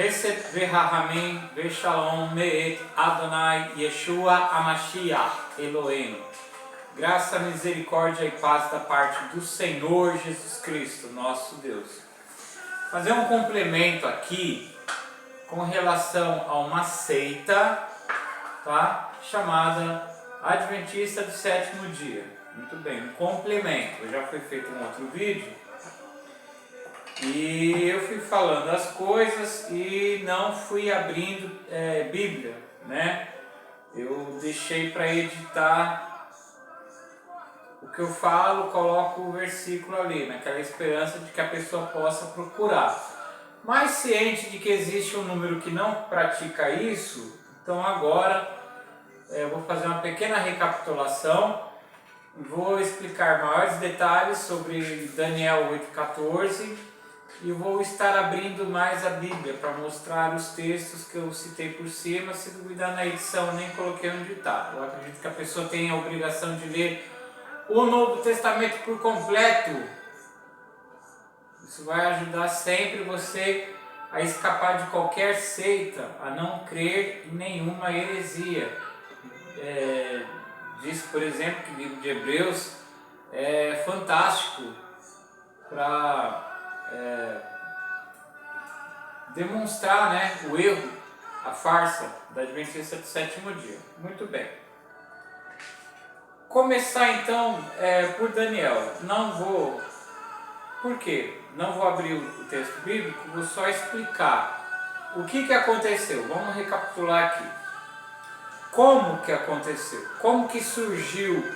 Chesed ve'Rahamim ve'Shalom me'et Adonai Yeshua HaMashiach Eloheinu. Graça, misericórdia e paz da parte do Senhor Jesus Cristo, nosso Deus. Fazer um complemento aqui com relação a uma seita, tá? Chamada Adventista do Sétimo Dia. Muito bem, um complemento. Já foi feito um outro vídeo e eu fui falando as coisas e não fui abrindo Bíblia, né? Eu deixei para editar o que eu falo, coloco o versículo ali, naquela esperança de que a pessoa possa procurar. Mas ciente de que existe um número que não pratica isso, então agora eu vou fazer uma pequena recapitulação e vou explicar maiores detalhes sobre Daniel 8,14 e vou estar abrindo mais a Bíblia para mostrar os textos que eu citei por cima. Se duvidar na edição, nem coloquei onde está. Eu acredito que a pessoa tem a obrigação de ler o Novo Testamento por completo. Isso vai ajudar sempre você a escapar de qualquer seita, a não crer em nenhuma heresia. Diz, por exemplo, que o livro de Hebreus é fantástico para demonstrar, né, o erro, a farsa da Adventista do Sétimo Dia. Muito bem. Começar então por Daniel. Não vou... Por quê? Não vou abrir o texto bíblico, vou só explicar o que aconteceu. Vamos recapitular aqui. Como que aconteceu? Como que surgiu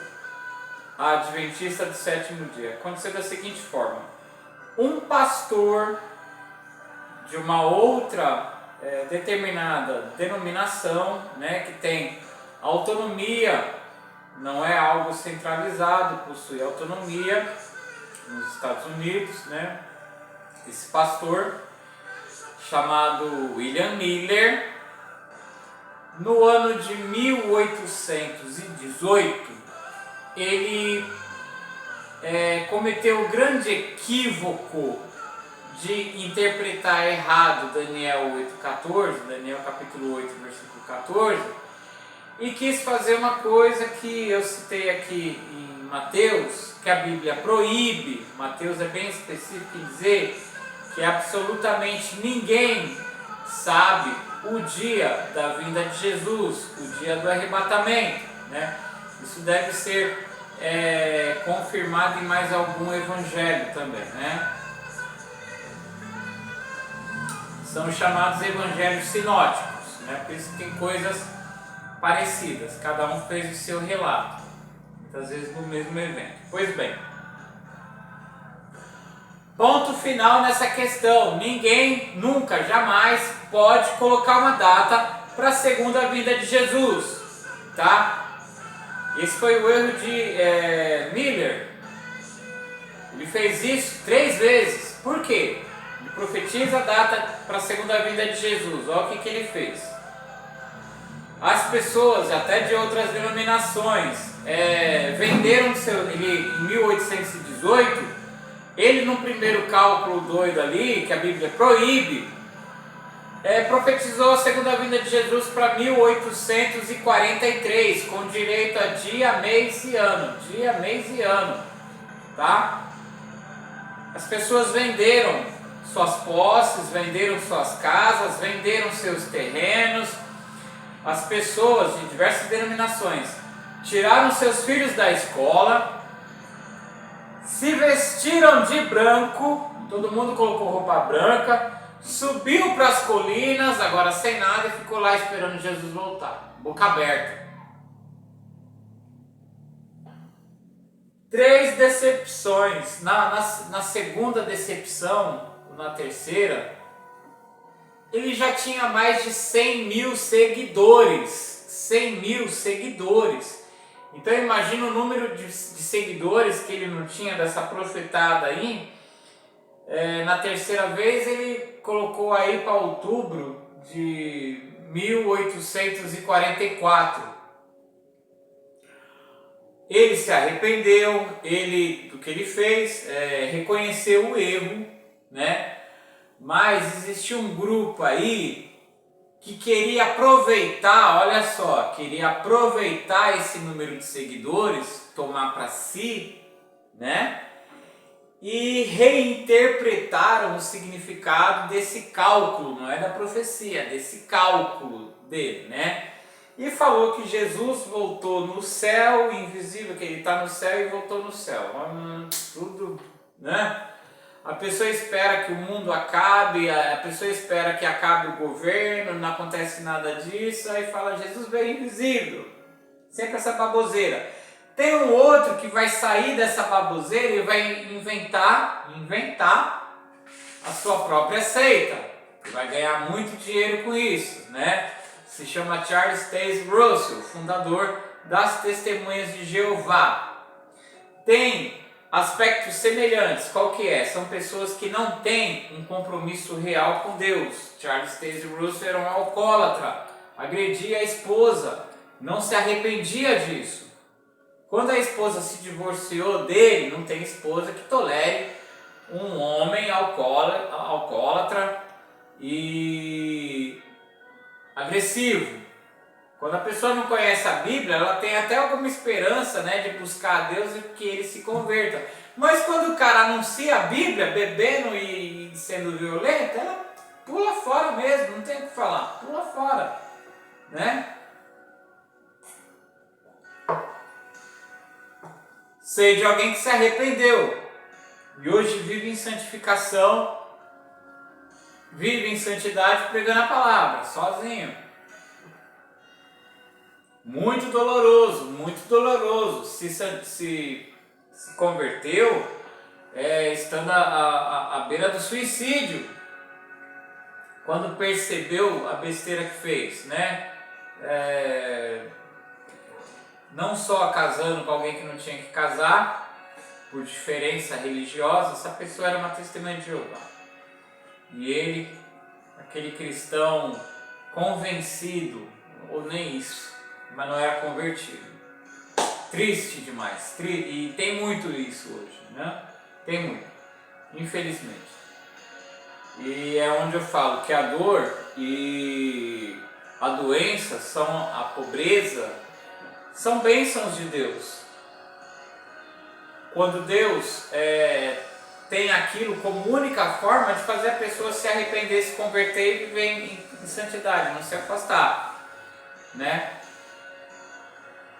a Adventista do Sétimo Dia? Aconteceu da seguinte forma. Um pastor de uma outra determinada denominação, né, que tem autonomia, não é algo centralizado, possui autonomia nos Estados Unidos, né? Esse pastor, chamado William Miller, no ano de 1818, ele cometeu o grande equívoco de interpretar errado Daniel 8,14, Daniel capítulo 8, versículo 14, e quis fazer uma coisa que eu citei aqui em Mateus, que a Bíblia proíbe. Mateus é bem específico em dizer que absolutamente ninguém sabe o dia da vinda de Jesus, o dia do arrebatamento, né? Isso deve ser confirmado em mais algum evangelho também, né? São chamados evangelhos sinóticos, né? Por isso tem coisas parecidas, cada um fez o seu relato, muitas vezes no mesmo evento. Pois bem, ponto final nessa questão: ninguém nunca, jamais pode colocar uma data para a segunda vinda de Jesus, tá? Esse foi o erro de Miller. Ele fez isso 3 vezes. Por quê? Ele profetiza a data para a segunda vinda de Jesus. Olha o que ele fez. As pessoas, até de outras denominações, venderam ele em 1818. Ele, no primeiro cálculo doido ali, que a Bíblia proíbe, profetizou a segunda vinda de Jesus para 1843, com direito a dia, mês e ano. Dia, mês e ano, tá? As pessoas venderam suas posses, venderam suas casas, venderam seus terrenos. As pessoas de diversas denominações tiraram seus filhos da escola, se vestiram de branco, todo mundo colocou roupa branca, subiu para as colinas, agora sem nada, e ficou lá esperando Jesus voltar, boca aberta. 3 decepções. Na segunda decepção, na terceira, ele já tinha mais de 100 mil seguidores. 100 mil seguidores. Então imagina o número de seguidores que ele não tinha dessa profetada aí. Na terceira vez ele colocou aí para outubro de 1844. Ele se arrependeu do que ele fez, reconheceu o erro, né? mas existia um grupo aí que queria aproveitar, olha só, queria aproveitar esse número de seguidores, tomar para si, né? E reinterpretaram o significado desse cálculo, não é da profecia, desse cálculo dele, né? E falou que Jesus voltou no céu, invisível, que ele está no céu e voltou no céu. Tudo, né? A pessoa espera que o mundo acabe, a pessoa espera que acabe o governo, não acontece nada disso, aí fala, Jesus veio invisível. Sempre essa baboseira. Tem um outro que vai sair dessa baboseira e vai inventar a sua própria seita. E vai ganhar muito dinheiro com isso, né? Se chama Charles Taze Russell, fundador das Testemunhas de Jeová. Tem aspectos semelhantes. Qual que é? São pessoas que não têm um compromisso real com Deus. Charles Taze Russell era um alcoólatra, agredia a esposa, não se arrependia disso. Quando a esposa se divorciou dele, não tem esposa que tolere um homem alcoólatra e agressivo. Quando a pessoa não conhece a Bíblia, ela tem até alguma esperança, né, de buscar a Deus e que ele se converta. Mas quando o cara anuncia a Bíblia, bebendo e sendo violento, ela pula fora mesmo, não tem o que falar, pula fora, né? Sei de alguém que se arrependeu e hoje vive em santificação, vive em santidade pregando a palavra, sozinho. Muito doloroso, muito doloroso. Se converteu estando à beira do suicídio, quando percebeu a besteira que fez, né? Não só casando com alguém que não tinha que casar, por diferença religiosa, essa pessoa era uma testemunha de Jeová. E ele, aquele cristão convencido, ou nem isso, mas não era convertido. Triste demais. E tem muito isso hoje, né? Tem muito, infelizmente. E é onde eu falo que a dor e a doença a pobreza, são bênçãos de Deus. Quando Deus tem aquilo como única forma de fazer a pessoa se arrepender, se converter e viver em santidade, não se afastar, né?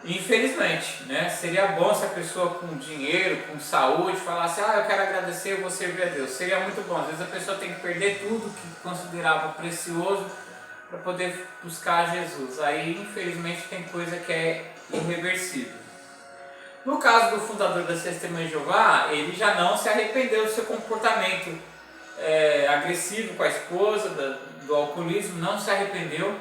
Infelizmente, né? Seria bom se a pessoa com dinheiro, com saúde, falasse, eu quero agradecer, eu vou servir a Deus. Seria muito bom. Às vezes a pessoa tem que perder tudo que considerava precioso para poder buscar Jesus. Aí, infelizmente, tem coisa que é irreversível. No caso do fundador das Testemunhas de Jeová, ele já não se arrependeu do seu comportamento agressivo com a esposa, do alcoolismo, não se arrependeu.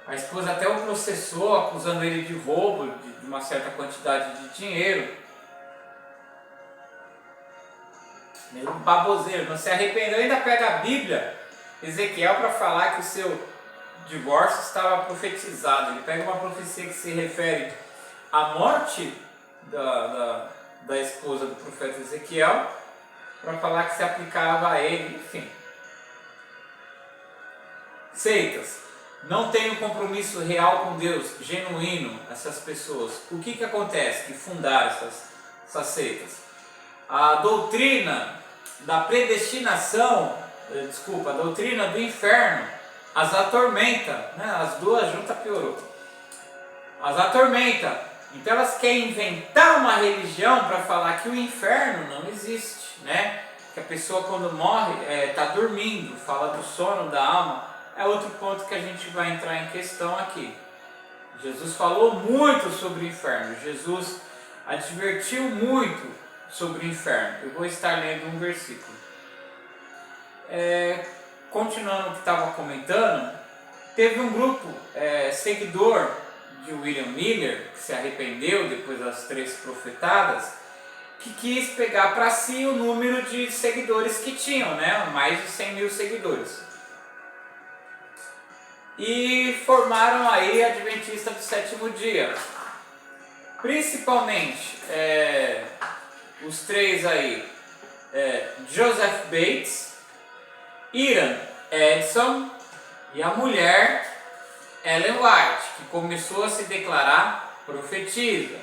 A esposa até o processou, acusando ele de roubo de uma certa quantidade de dinheiro. Meio baboseiro, não se arrependeu, ainda pega a Bíblia, Ezequiel, para falar que o seu divórcio estava profetizado. Ele pega uma profecia que se refere à morte da esposa do profeta Ezequiel, para falar que se aplicava a ele, enfim. Seitas. Não tem um compromisso real com Deus, genuíno, essas pessoas. O que acontece? Que fundaram essas seitas. A doutrina da predestinação, a doutrina do inferno, as atormenta, né? As duas juntas piorou. As atormenta. Então elas querem inventar uma religião para falar que o inferno não existe, né? Que a pessoa quando morre está dormindo, fala do sono da alma. É outro ponto que a gente vai entrar em questão aqui. Jesus falou muito sobre o inferno. Jesus advertiu muito sobre o inferno. Eu vou estar lendo um versículo. Continuando o que estava comentando, teve um grupo seguidor de William Miller, que se arrependeu depois das 3 profetadas, que quis pegar para si o número de seguidores que tinham, né? Mais de 100 mil seguidores. E formaram aí a Adventista do Sétimo Dia. Principalmente os 3 aí, Joseph Bates, Ian Edson e a mulher Ellen White, que começou a se declarar profetisa,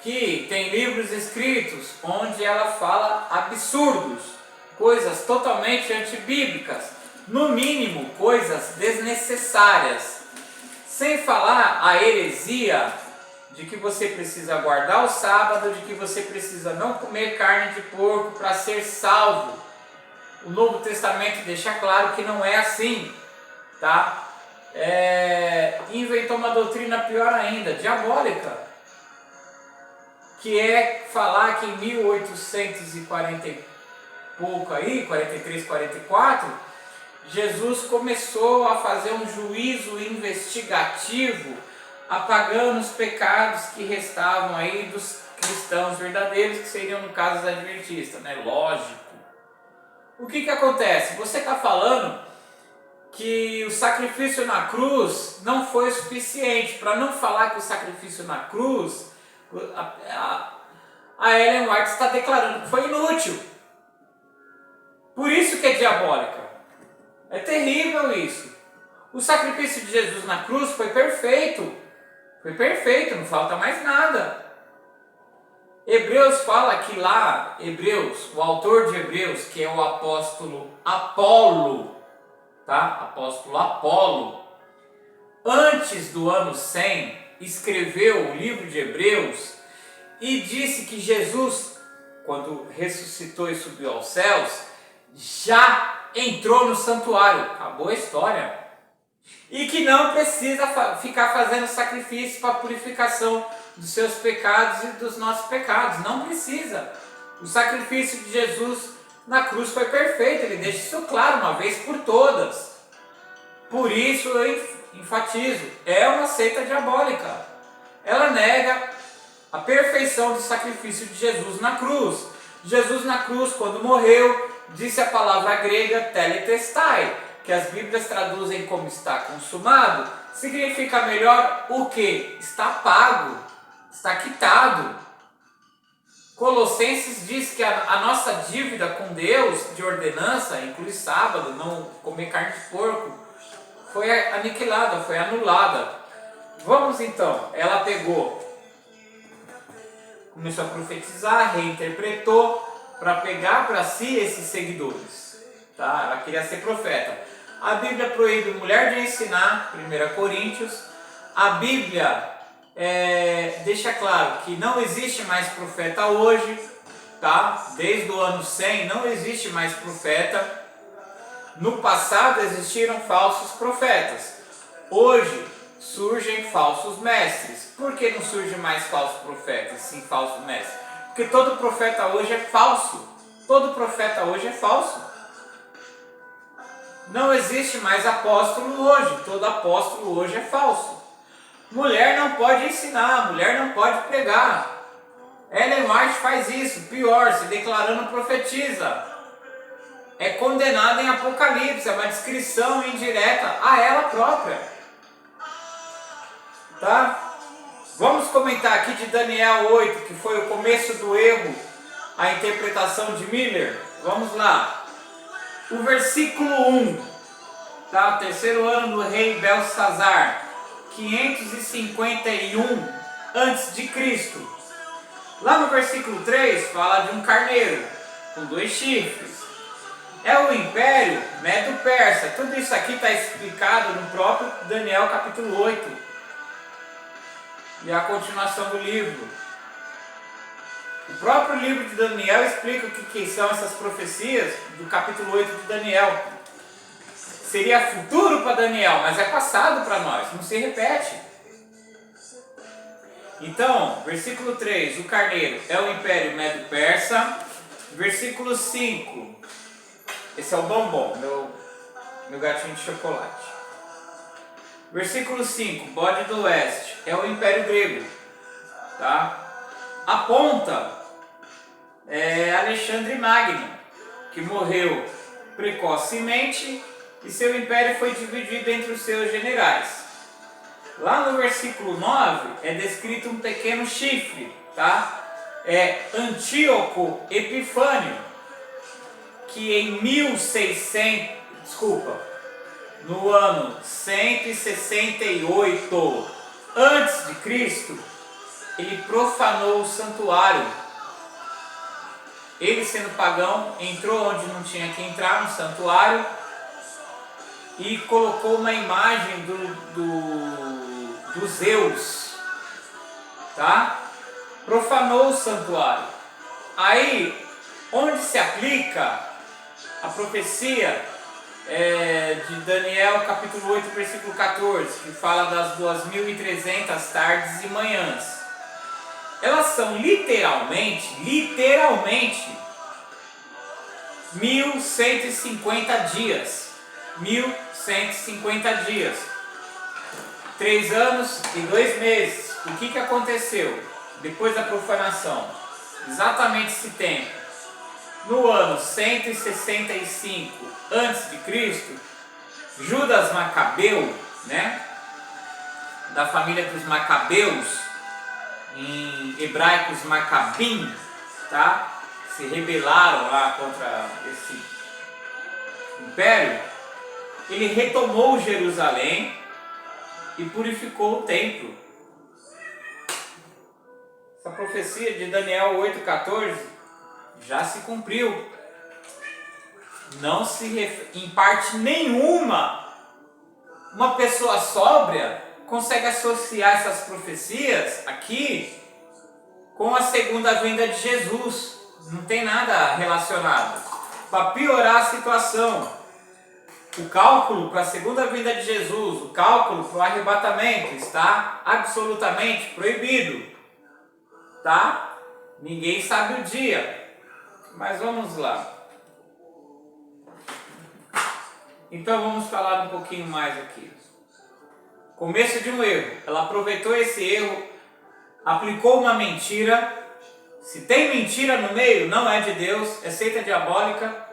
que tem livros escritos onde ela fala absurdos, coisas totalmente antibíblicas, no mínimo coisas desnecessárias, sem falar a heresia de que você precisa guardar o sábado, de que você precisa não comer carne de porco para ser salvo. O Novo Testamento deixa claro que não é assim, tá? Inventou uma doutrina pior ainda, diabólica, que é falar que em 1840 e pouco aí, 43, 44, Jesus começou a fazer um juízo investigativo, apagando os pecados que restavam aí dos cristãos verdadeiros, que seriam no caso os adventistas, né? Lógico. O que acontece? Você está falando que o sacrifício na cruz não foi suficiente. Para não falar que o sacrifício na cruz, a Ellen White está declarando que foi inútil. Por isso que é diabólica. É terrível isso. O sacrifício de Jesus na cruz foi perfeito. Foi perfeito, não falta mais nada. Hebreus fala que lá, o autor de Hebreus, que é o apóstolo Apolo, tá? Apóstolo Apolo, antes do ano 100, escreveu o livro de Hebreus e disse que Jesus, quando ressuscitou e subiu aos céus, já entrou no santuário. Acabou a história. E que não precisa ficar fazendo sacrifício para purificação dos seus pecados e dos nossos pecados. Não precisa. O sacrifício de Jesus na cruz foi perfeito. Ele deixa isso claro uma vez por todas. Por isso eu enfatizo. É uma seita diabólica. Ela nega a perfeição do sacrifício de Jesus na cruz. Jesus na cruz, quando morreu, disse a palavra grega tetelestai, que as Bíblias traduzem como está consumado, significa melhor o que? Está pago, está quitado. Colossenses diz que a nossa dívida com Deus, de ordenança, inclui sábado, não comer carne de porco, foi aniquilada, foi anulada. Vamos então, ela começou a profetizar, reinterpretou, para pegar para si esses seguidores, tá? Ela queria ser profeta. A Bíblia proíbe mulher de ensinar, 1 Coríntios. A Bíblia deixa claro que não existe mais profeta hoje, tá? Desde o ano 100 não existe mais profeta. No passado existiram falsos profetas. Hoje surgem falsos mestres. Por que não surge mais falsos profetas, sim falsos mestres? Porque todo profeta hoje é falso. Todo profeta hoje é falso. Não existe mais apóstolo hoje. Todo apóstolo hoje é falso. Mulher não pode ensinar, mulher não pode pregar. Ellen White faz isso, pior, se declarando profetiza. É condenada em Apocalipse, é uma descrição indireta a ela própria. Tá? Vamos comentar aqui de Daniel 8, que foi o começo do erro, a interpretação de Miller. Vamos lá. O versículo 1, tá? O terceiro ano do rei Belsazar, 551 a.C. Lá no versículo 3 fala de um carneiro com 2 chifres. É o Império Medo-Persa. Tudo isso aqui está explicado no próprio Daniel capítulo 8. E a continuação do livro. O próprio livro de Daniel explica o que são essas profecias do capítulo 8 de Daniel. Seria futuro para Daniel, mas é passado para nós, não se repete. Então, versículo 3, o carneiro é o Império Medo-Persa. Versículo 5, esse é o bombom, meu gatinho de chocolate. Versículo 5, bode do oeste, é o Império Grego, tá? A ponta é Alexandre Magno, que morreu precocemente e seu império foi dividido entre os seus generais. Lá no versículo 9 é descrito um pequeno chifre, tá? É Antíoco Epifânio, que em 1600, no ano 168 antes de Cristo, ele profanou o santuário. Ele, sendo pagão, entrou onde não tinha que entrar, no santuário, e colocou uma imagem do Zeus, tá? Profanou o santuário. Aí, onde se aplica a profecia de Daniel capítulo 8, versículo 14, que fala das 2.300 tardes e manhãs. Elas são literalmente 1.150 dias. 1.150 dias. 3 anos e 2 meses. O que aconteceu depois da profanação? Exatamente esse tempo. No ano 165 a.C., Judas Macabeu, né, da família dos Macabeus, em hebraicos Macabim, tá, se rebelaram lá contra esse império. Ele retomou Jerusalém e purificou o templo. Essa profecia de Daniel 8,14 já se cumpriu. Não em parte nenhuma, uma pessoa sóbria consegue associar essas profecias aqui com a segunda vinda de Jesus. Não tem nada relacionado. Para piorar a situação, o cálculo para a segunda vinda de Jesus, o cálculo para o arrebatamento está absolutamente proibido, tá? Ninguém sabe o dia, mas vamos lá. Então vamos falar um pouquinho mais aqui. Começo de um erro. Ela aproveitou esse erro, aplicou uma mentira. Se tem mentira no meio, não é de Deus, é seita diabólica.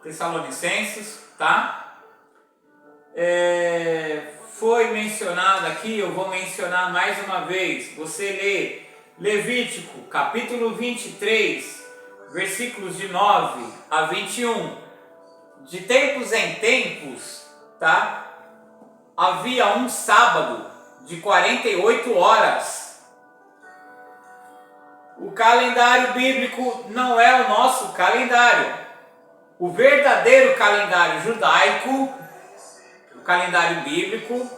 Tessalonicenses, tá? Foi mencionado aqui, eu vou mencionar mais uma vez. Você lê Levítico, capítulo 23, versículos de 9 a 21. De tempos em tempos, tá? Havia um sábado de 48 horas. O calendário bíblico não é o nosso calendário. O verdadeiro calendário judaico, o calendário bíblico,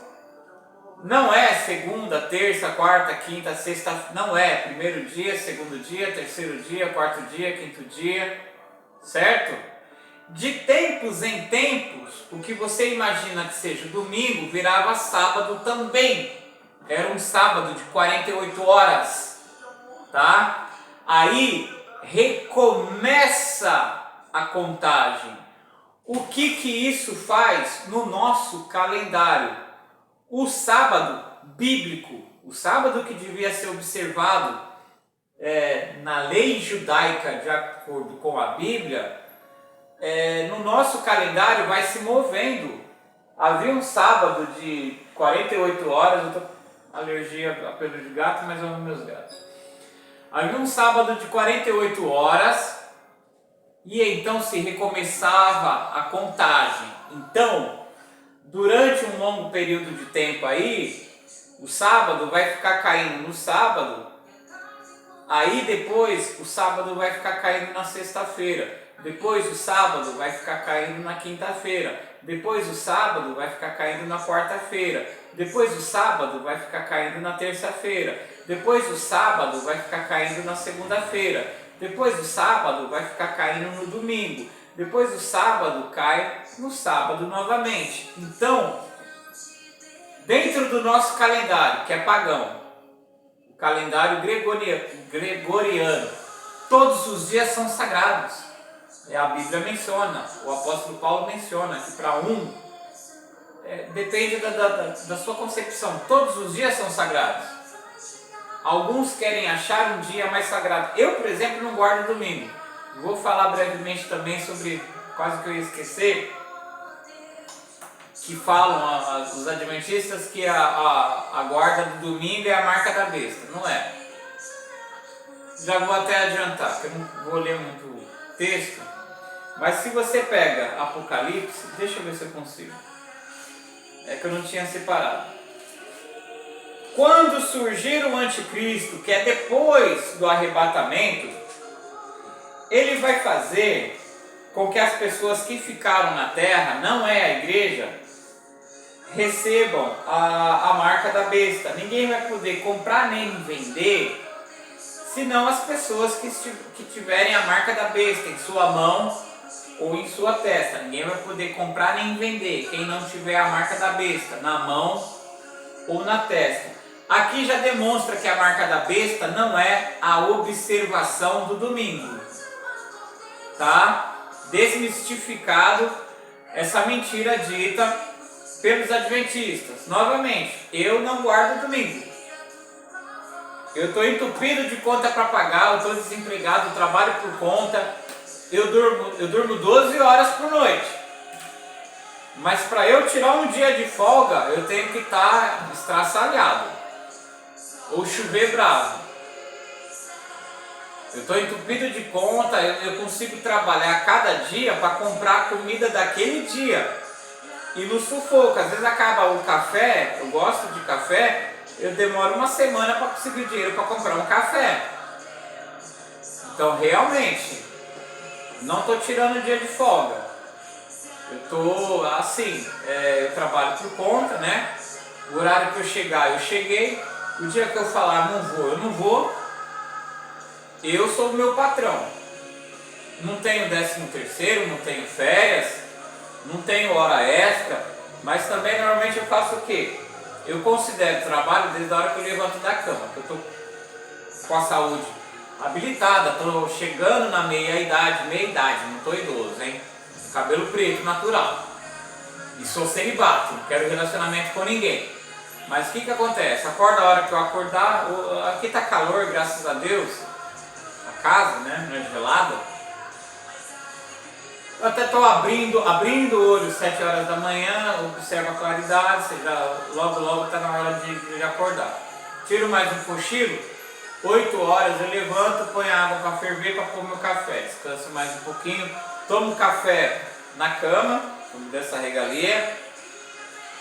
não é segunda, terça, quarta, quinta, sexta, não é primeiro dia, segundo dia, terceiro dia, quarto dia, quinto dia, certo? De tempos em tempos, o que você imagina que seja domingo virava sábado também. Era um sábado de 48 horas, tá? Aí recomeça a contagem. O que isso faz no nosso calendário? O sábado bíblico, o sábado que devia ser observado na lei judaica de acordo com a Bíblia, no nosso calendário vai se movendo. Havia um sábado de 48 horas, eu tô com alergia a pelo de gato, mas eu amo meus gatos. Havia um sábado de 48 horas e então se recomeçava a contagem. Então, durante um longo período de tempo aí, o sábado vai ficar caindo no sábado, aí depois o sábado vai ficar caindo na sexta-feira. Depois o sábado vai ficar caindo na quinta-feira. Depois o sábado vai ficar caindo na quarta-feira. Depois o sábado vai ficar caindo na terça-feira. Depois o sábado vai ficar caindo na segunda-feira. Depois o sábado vai ficar caindo no domingo. Depois o sábado cai no sábado novamente. Então, dentro do nosso calendário, que é pagão, o calendário gregoriano, todos os dias são sagrados. A Bíblia menciona, o apóstolo Paulo menciona que para depende da sua concepção, todos os dias são sagrados. Alguns querem achar um dia mais sagrado. Eu, por exemplo, não guardo domingo. Vou falar brevemente também sobre, quase que eu ia esquecer, que falam os adventistas que a guarda do domingo é a marca da besta. Não é. Já vou até adiantar, porque eu não vou ler muito texto. Mas se você pega Apocalipse, deixa eu ver se eu consigo. É que eu não tinha separado. Quando surgir o anticristo, que é depois do arrebatamento, ele vai fazer com que as pessoas que ficaram na terra, não é a igreja, recebam a marca da besta. Ninguém vai poder comprar nem vender, senão as pessoas que tiverem a marca da besta em sua mão ou em sua testa. Ninguém vai poder comprar nem vender quem não tiver a marca da besta na mão ou na testa. Aqui já demonstra que a marca da besta não é a observação do domingo. Tá? Desmistificado essa mentira dita pelos adventistas. Novamente, eu não guardo domingo. Eu estou entupido de conta para pagar, eu estou desempregado, trabalho por conta, eu durmo 12 horas por noite. Mas para eu tirar um dia de folga, eu tenho que estar estraçalhado ou chover bravo. Eu estou entupido de conta, eu consigo trabalhar cada dia para comprar a comida daquele dia. E no sufoco, às vezes acaba o café, eu gosto de café, eu demoro uma semana para conseguir dinheiro para comprar um café. Então realmente, não estou tirando dia de folga. Eu estou assim, eu trabalho por conta, né? O horário que eu chegar, eu cheguei. O dia que eu falar não vou, eu não vou. Eu sou o meu patrão. Não tenho 13º, não tenho férias, não tenho hora extra, mas também normalmente eu faço o quê? Eu considero trabalho desde a hora que eu levanto da cama, que eu estou com a saúde habilitada, estou chegando na meia idade, não estou idoso, hein? Cabelo preto natural. E sou celibato, não quero relacionamento com ninguém. Mas o que acontece? Acorda a hora que eu acordar, aqui está calor, graças a Deus. Casa, né? Não é gelada. Eu até estou abrindo o olho 7 horas da manhã, observo a claridade, você já, logo está na hora de acordar. Tiro mais um cochilo, 8 horas eu levanto, ponho a água para ferver para pôr meu café, descanso mais um pouquinho, tomo café na cama, dessa regalia.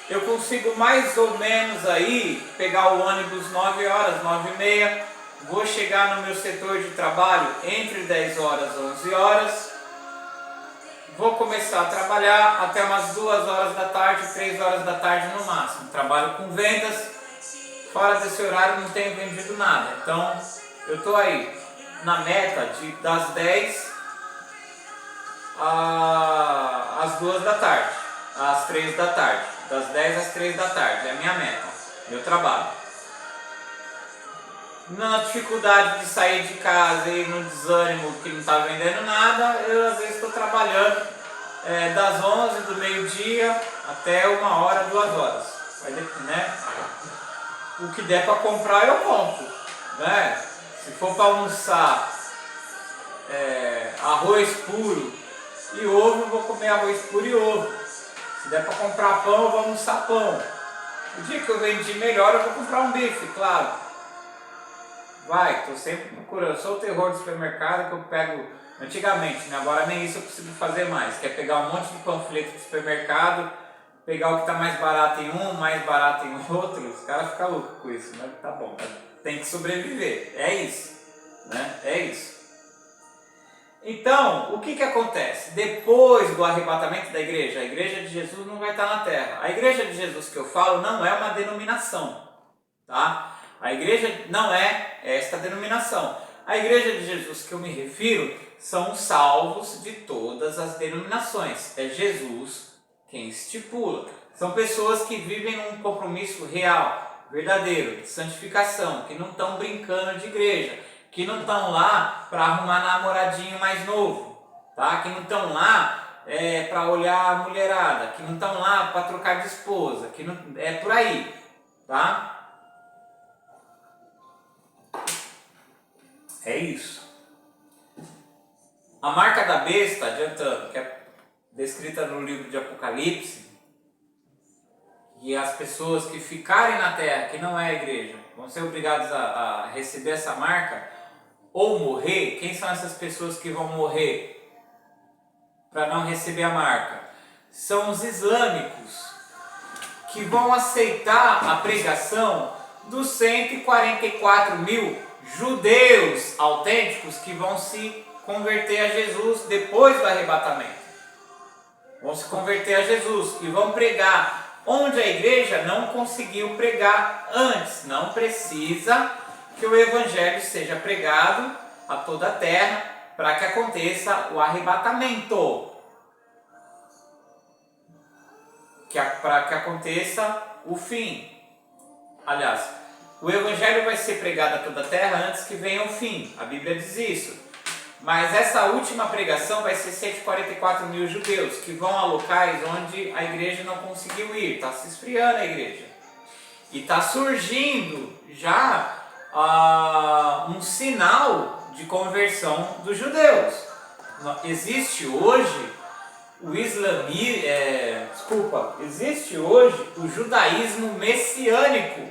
Eu consigo mais ou menos aí pegar o ônibus 9 horas, 9h30. Vou chegar no meu setor de trabalho entre 10 horas e 11 horas. Vou começar a trabalhar até umas 2 horas da tarde, 3 horas da tarde no máximo. Trabalho com vendas. Fora desse horário não tenho vendido nada. Então eu estou aí na meta das 10 às 2 da tarde. Às 3 da tarde. Das 10 às 3 da tarde. É a minha meta. Meu trabalho. Na dificuldade de sair de casa e no desânimo que não está vendendo nada, eu às vezes estou trabalhando das 11 do meio-dia até 1 hora, 2 horas. Né? O que der para comprar eu compro. Né? Se for para almoçar arroz puro e ovo, eu vou comer arroz puro e ovo. Se der para comprar pão, eu vou almoçar pão. O dia que eu vendi melhor, eu vou comprar um bife, claro. Estou sempre procurando. Eu sou o terror do supermercado que eu pego antigamente, né? Agora nem isso eu consigo fazer mais. Que é pegar um monte de panfleto do supermercado, pegar o que está mais barato em um, mais barato em outro. Os caras ficam loucos com isso, mas tá bom, tem que sobreviver. É isso, né? É isso. Então, o que acontece? Depois do arrebatamento da igreja, a igreja de Jesus não vai estar na terra. A igreja de Jesus que eu falo não é uma denominação, tá? A igreja não é esta denominação. A igreja de Jesus que eu me refiro são os salvos de todas as denominações. É Jesus quem estipula. São pessoas que vivem num compromisso real, verdadeiro, de santificação, que não estão brincando de igreja, que não estão lá para arrumar namoradinho mais novo, tá? Que não estão lá para olhar a mulherada, que não estão lá para trocar de esposa, que não é por aí, tá? É isso. A marca da besta, adiantando, que é descrita no livro de Apocalipse, e as pessoas que ficarem na terra, que não é a igreja, vão ser obrigados a receber essa marca ou morrer. Quem são essas pessoas que vão morrer? para não receber a marca. São os islâmicos, que vão aceitar a pregação dos 144 mil judeus autênticos que vão se converter a Jesus depois do arrebatamento. Vão se converter a Jesus e vão pregar onde a igreja não conseguiu pregar antes. Não precisa que o evangelho seja pregado a toda a terra para que aconteça o arrebatamento. Para que aconteça o fim. Aliás, o evangelho vai ser pregado a toda a terra antes que venha o fim. A Bíblia diz isso. Mas essa última pregação vai ser 144 mil judeus que vão a locais onde a igreja não conseguiu ir. Está se esfriando a igreja. E está surgindo já um sinal de conversão dos judeus. Existe hoje existe hoje o judaísmo messiânico.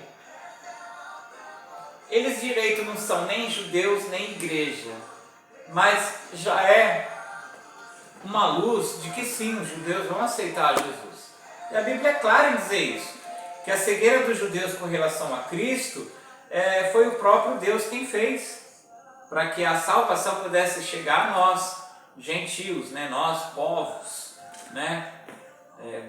Eles direito não são nem judeus nem igreja, mas já é uma luz de que sim, os judeus vão aceitar Jesus. E a Bíblia é clara em dizer isso, que a cegueira dos judeus com relação a Cristo foi o próprio Deus quem fez, para que a salvação pudesse chegar a nós, gentios, né? Nós, povos, né?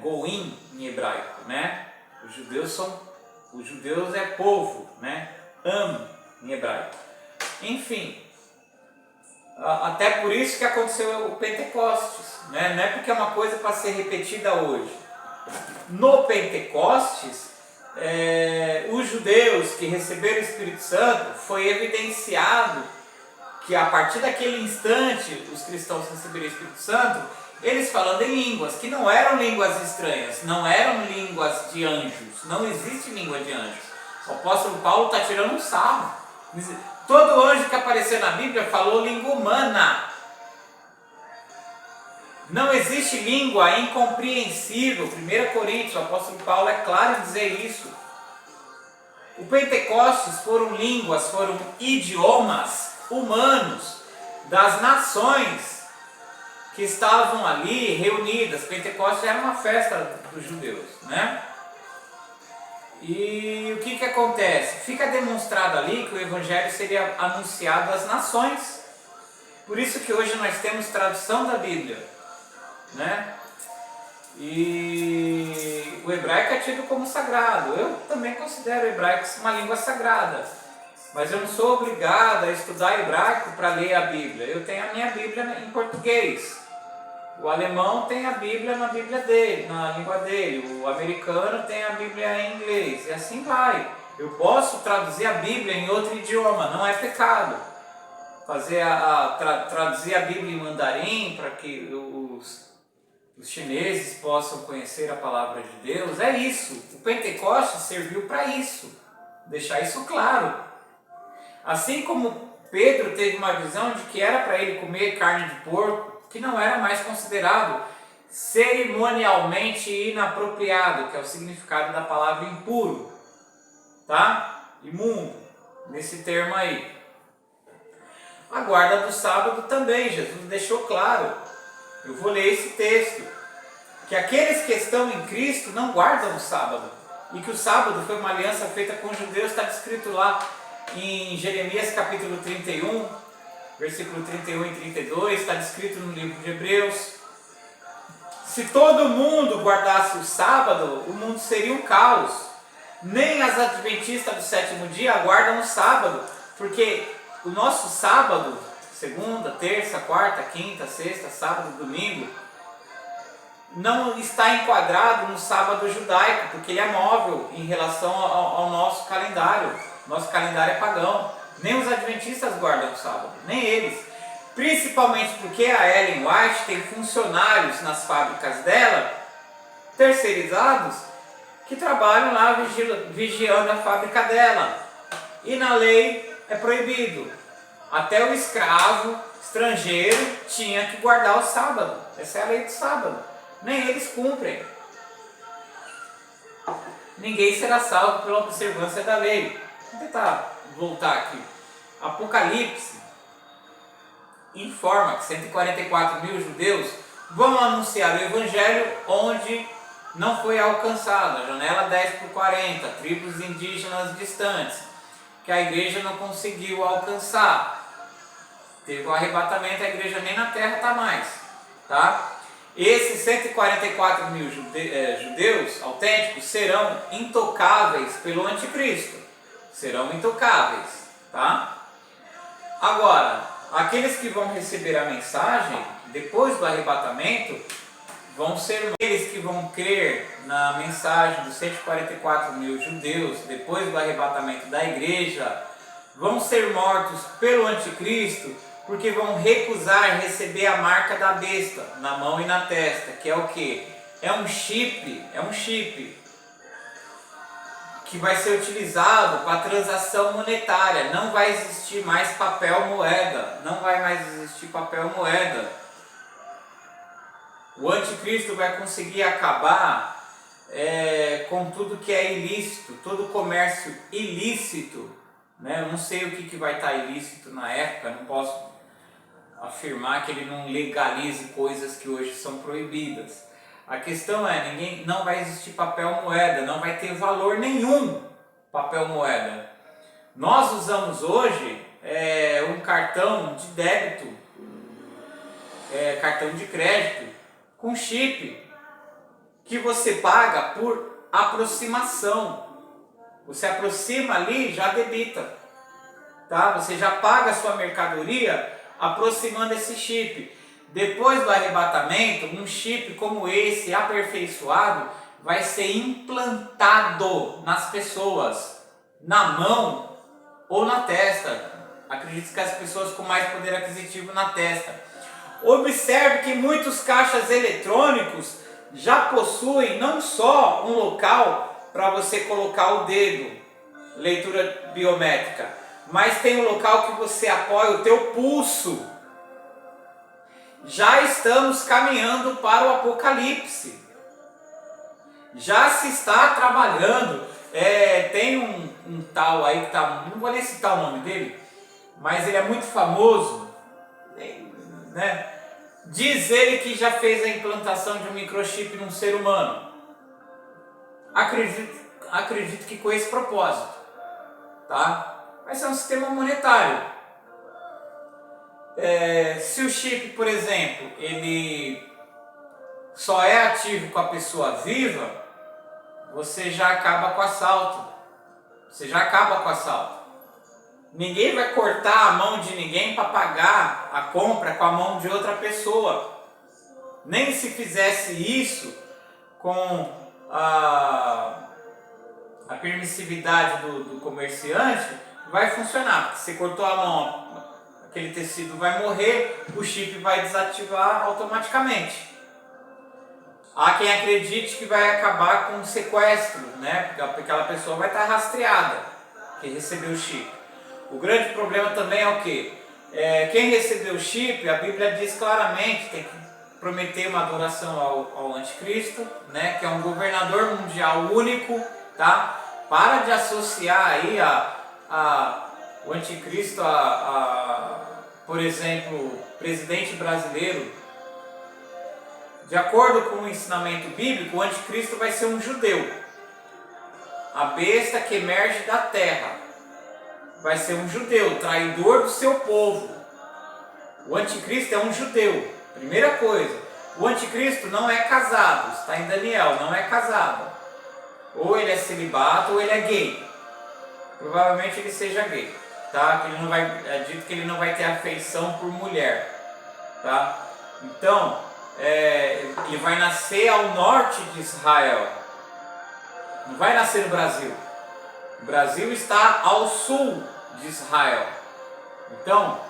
Goim em hebraico, né? Os judeus é povo, né? Am em hebraico. Enfim, até por isso que aconteceu o Pentecostes, né? Não é porque é uma coisa para ser repetida hoje. No Pentecostes, os judeus que receberam o Espírito Santo, foi evidenciado que a partir daquele instante os cristãos receberam o Espírito Santo, eles falando em línguas, que não eram línguas estranhas, não eram línguas de anjos, não existe língua de anjos. O apóstolo Paulo está tirando um sarro. Todo anjo que apareceu na Bíblia falou língua humana. Não existe língua incompreensível. 1 Coríntios, o apóstolo Paulo é claro em dizer isso. O Pentecostes foram línguas, foram idiomas humanos das nações que estavam ali reunidas. Pentecostes era uma festa dos judeus, né? E o que acontece? Fica demonstrado ali que o evangelho seria anunciado às nações. Por isso que hoje nós temos tradução da Bíblia, né? E o hebraico é tido como sagrado. Eu também considero o hebraico uma língua sagrada, mas eu não sou obrigado a estudar hebraico para ler a Bíblia. Eu tenho a minha Bíblia em português. O alemão tem a Bíblia na Bíblia dele, na língua dele. O americano tem a Bíblia em inglês. E assim vai. Eu posso traduzir a Bíblia em outro idioma, não é pecado. Traduzir a Bíblia em mandarim para que os chineses possam conhecer a palavra de Deus. É isso. O Pentecostes serviu para isso. Deixar isso claro. Assim como Pedro teve uma visão de que era para ele comer carne de porco, que não era mais considerado cerimonialmente inapropriado, que é o significado da palavra impuro, tá? Imundo, nesse termo aí. A guarda do sábado também, Jesus deixou claro. Eu vou ler esse texto, que aqueles que estão em Cristo não guardam o sábado, e que o sábado foi uma aliança feita com os judeus, está descrito lá em Jeremias capítulo 31, versículo 31 e 32, está descrito no livro de Hebreus. Se todo mundo guardasse o sábado, o mundo seria um caos. Nem as adventistas do sétimo dia guardam o sábado, porque o nosso sábado, segunda, terça, quarta, quinta, sexta, sábado, domingo, não está enquadrado no sábado judaico, porque ele é móvel em relação ao nosso calendário. Nosso calendário é pagão. Nem os adventistas guardam o sábado, nem eles. Principalmente porque a Ellen White tem funcionários nas fábricas dela, terceirizados, que trabalham lá vigiando a fábrica dela. E na lei é proibido. Até o escravo estrangeiro tinha que guardar o sábado. Essa é a lei do sábado. Nem eles cumprem. Ninguém será salvo pela observância da lei. Vou tentar voltar aqui. Apocalipse informa que 144 mil judeus vão anunciar o evangelho onde não foi alcançado, a janela 10 por 40, tribos indígenas distantes, que a igreja não conseguiu alcançar. Teve o arrebatamento, a igreja nem na terra está mais, tá? Esses 144 mil judeus autênticos serão intocáveis pelo anticristo, serão intocáveis, tá? Agora, aqueles que vão receber a mensagem depois do arrebatamento vão ser aqueles que vão crer na mensagem dos 144 mil judeus depois do arrebatamento da igreja, vão ser mortos pelo anticristo, porque vão recusar receber a marca da besta na mão e na testa, que é o que? É um chip que vai ser utilizado para transação monetária. Não vai existir mais papel moeda, não vai mais existir papel moeda. O anticristo vai conseguir acabar com tudo que é ilícito, todo comércio ilícito, né? Eu não sei o que vai estar ilícito na época, não posso afirmar que ele não legalize coisas que hoje são proibidas. A questão é, não vai existir papel moeda, não vai ter valor nenhum papel moeda. Nós usamos hoje um cartão de débito, cartão de crédito, com chip, que você paga por aproximação. Você aproxima ali, já debita, tá? Você já paga a sua mercadoria aproximando esse chip. Depois do arrebatamento, um chip como esse, aperfeiçoado, vai ser implantado nas pessoas, na mão ou na testa. Acredito que as pessoas com mais poder aquisitivo na testa. Observe que muitos caixas eletrônicos já possuem não só um local para você colocar o dedo, leitura biométrica, mas tem um local que você apoia o teu pulso. Já estamos caminhando para o apocalipse. Já se está trabalhando. Tem um tal aí que tá, não vou nem citar o nome dele, mas ele é muito famoso, né? Diz ele que já fez a implantação de um microchip num ser humano. Acredito que com esse propósito, tá? Vai ser um sistema monetário. Se o chip, por exemplo, ele só é ativo com a pessoa viva, você já acaba com o assalto. Ninguém vai cortar a mão de ninguém para pagar a compra com a mão de outra pessoa. Nem se fizesse isso com a permissividade do comerciante, vai funcionar. Porque você cortou a mão, aquele tecido vai morrer, o chip vai desativar automaticamente. Há quem acredite que vai acabar com um sequestro, né? Porque aquela pessoa vai estar rastreada, que recebeu o chip. O grande problema também é o quê? Quem recebeu o chip, a Bíblia diz claramente, tem que prometer uma adoração ao anticristo, né? Que é um governador mundial único, tá? Para de associar aí o anticristo por exemplo, presidente brasileiro. De acordo com o ensinamento bíblico, o anticristo vai ser um judeu. A besta que emerge da terra vai ser um judeu, traidor do seu povo. O anticristo é um judeu. Primeira coisa, o anticristo não é casado, está em Daniel, não é casado. Ou ele é celibato ou ele é gay. Provavelmente ele seja gay, tá? Que ele não vai, é dito que ele não vai ter afeição por mulher, tá? Então, ele vai nascer ao norte de Israel, não vai nascer no Brasil. O Brasil está ao sul de Israel. Então,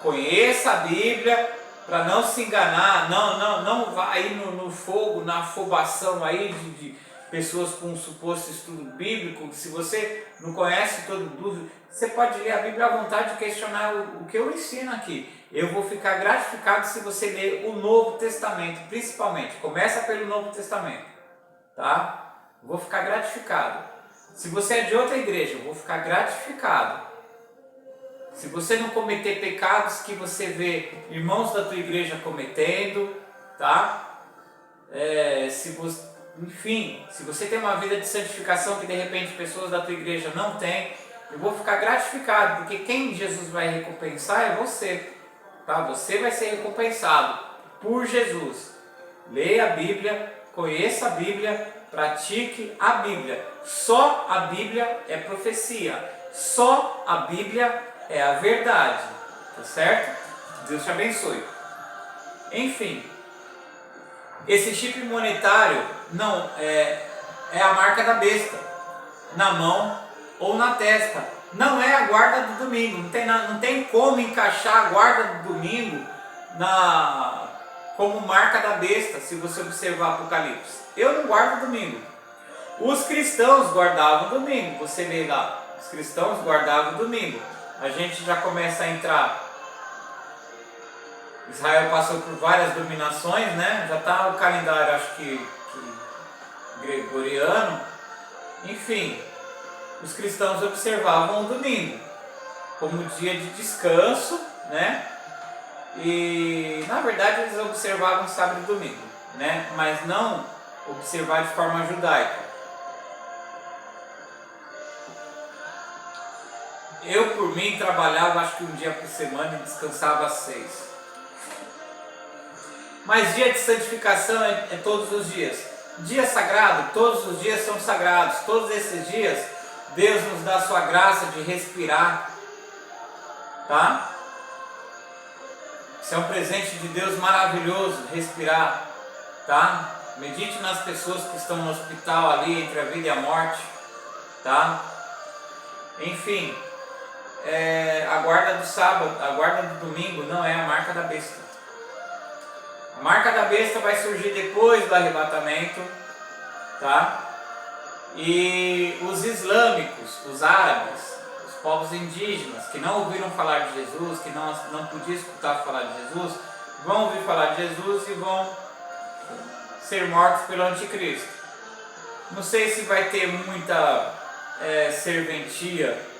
conheça a Bíblia para não se enganar, não vá aí no fogo, na afobação aí de pessoas com um suposto estudo bíblico. Se você não conhece todo dúvida, você pode ler a Bíblia à vontade e questionar o que eu ensino aqui. Eu vou ficar gratificado se você ler o Novo Testamento, principalmente. Começa pelo Novo Testamento, tá? Vou ficar gratificado. Se você é de outra igreja, eu vou ficar gratificado. Se você não cometer pecados que você vê irmãos da tua igreja cometendo, tá? Enfim, se você tem uma vida de santificação que de repente pessoas da tua igreja não têm, eu vou ficar gratificado, porque quem Jesus vai recompensar é você, tá? Você vai ser recompensado por Jesus. Leia a Bíblia, conheça a Bíblia, pratique a Bíblia. Só a Bíblia é profecia, só a Bíblia é a verdade, tá certo? Deus te abençoe. Enfim, esse chip monetário não é a marca da besta, na mão ou na testa. Não é a guarda do domingo. Não tem como encaixar a guarda do domingo como marca da besta, se você observar Apocalipse. Eu não guardo domingo. Os cristãos guardavam domingo. Você vê lá, os cristãos guardavam domingo. A gente já começa a entrar. Israel passou por várias dominações, né? Já está o calendário, acho que gregoriano. Enfim, os cristãos observavam o domingo como dia de descanso, né? E na verdade eles observavam sábado e domingo, né? Mas não observar de forma judaica. Eu, por mim, trabalhava acho que um dia por semana e descansava 6. Mas dia de santificação é todos os dias. Dia sagrado, todos os dias são sagrados. Todos esses dias, Deus nos dá a sua graça de respirar. Tá? Isso é um presente de Deus maravilhoso, respirar. Tá? Medite nas pessoas que estão no hospital ali, entre a vida e a morte. Tá? Enfim, a guarda do sábado, a guarda do domingo não é a marca da besta. A marca da besta vai surgir depois do arrebatamento, tá? E os islâmicos, os árabes, os povos indígenas que não ouviram falar de Jesus, que não podiam escutar falar de Jesus, vão ouvir falar de Jesus e vão ser mortos pelo anticristo. Não sei se vai ter muita serventia,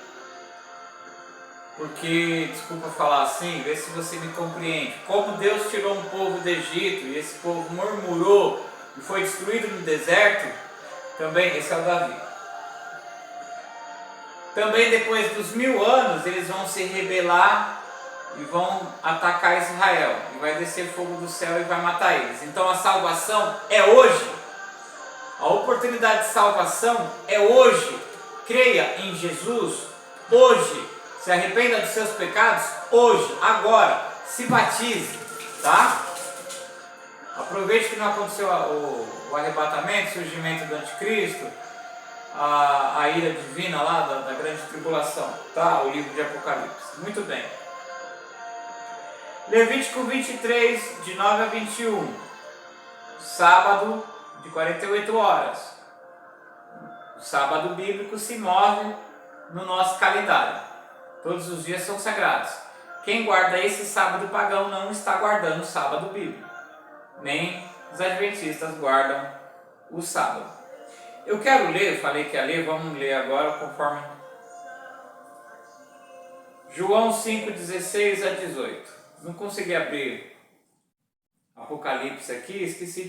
porque, desculpa falar assim, vê se você me compreende. Como Deus tirou um povo do Egito e esse povo murmurou e foi destruído no deserto, também, esse é o Davi. Também depois dos 1000 anos eles vão se rebelar e vão atacar Israel. E vai descer fogo do céu e vai matar eles. Então a salvação é hoje. A oportunidade de salvação é hoje. Creia em Jesus hoje. Se arrependa dos seus pecados hoje, agora. Se batize, tá? Aproveite que não aconteceu o arrebatamento, o surgimento do anticristo, a ira divina lá da grande tribulação, tá? O livro de Apocalipse. Muito bem. Levítico 23, de 9 a 21. Sábado de 48 horas. O sábado bíblico se move no nosso calendário. Todos os dias são sagrados. Quem guarda esse sábado pagão não está guardando o sábado bíblico. Nem os adventistas guardam o sábado. Eu quero ler, falei que ia ler, vamos ler agora conforme João 5, 16 a 18. Não consegui abrir Apocalipse aqui, esqueci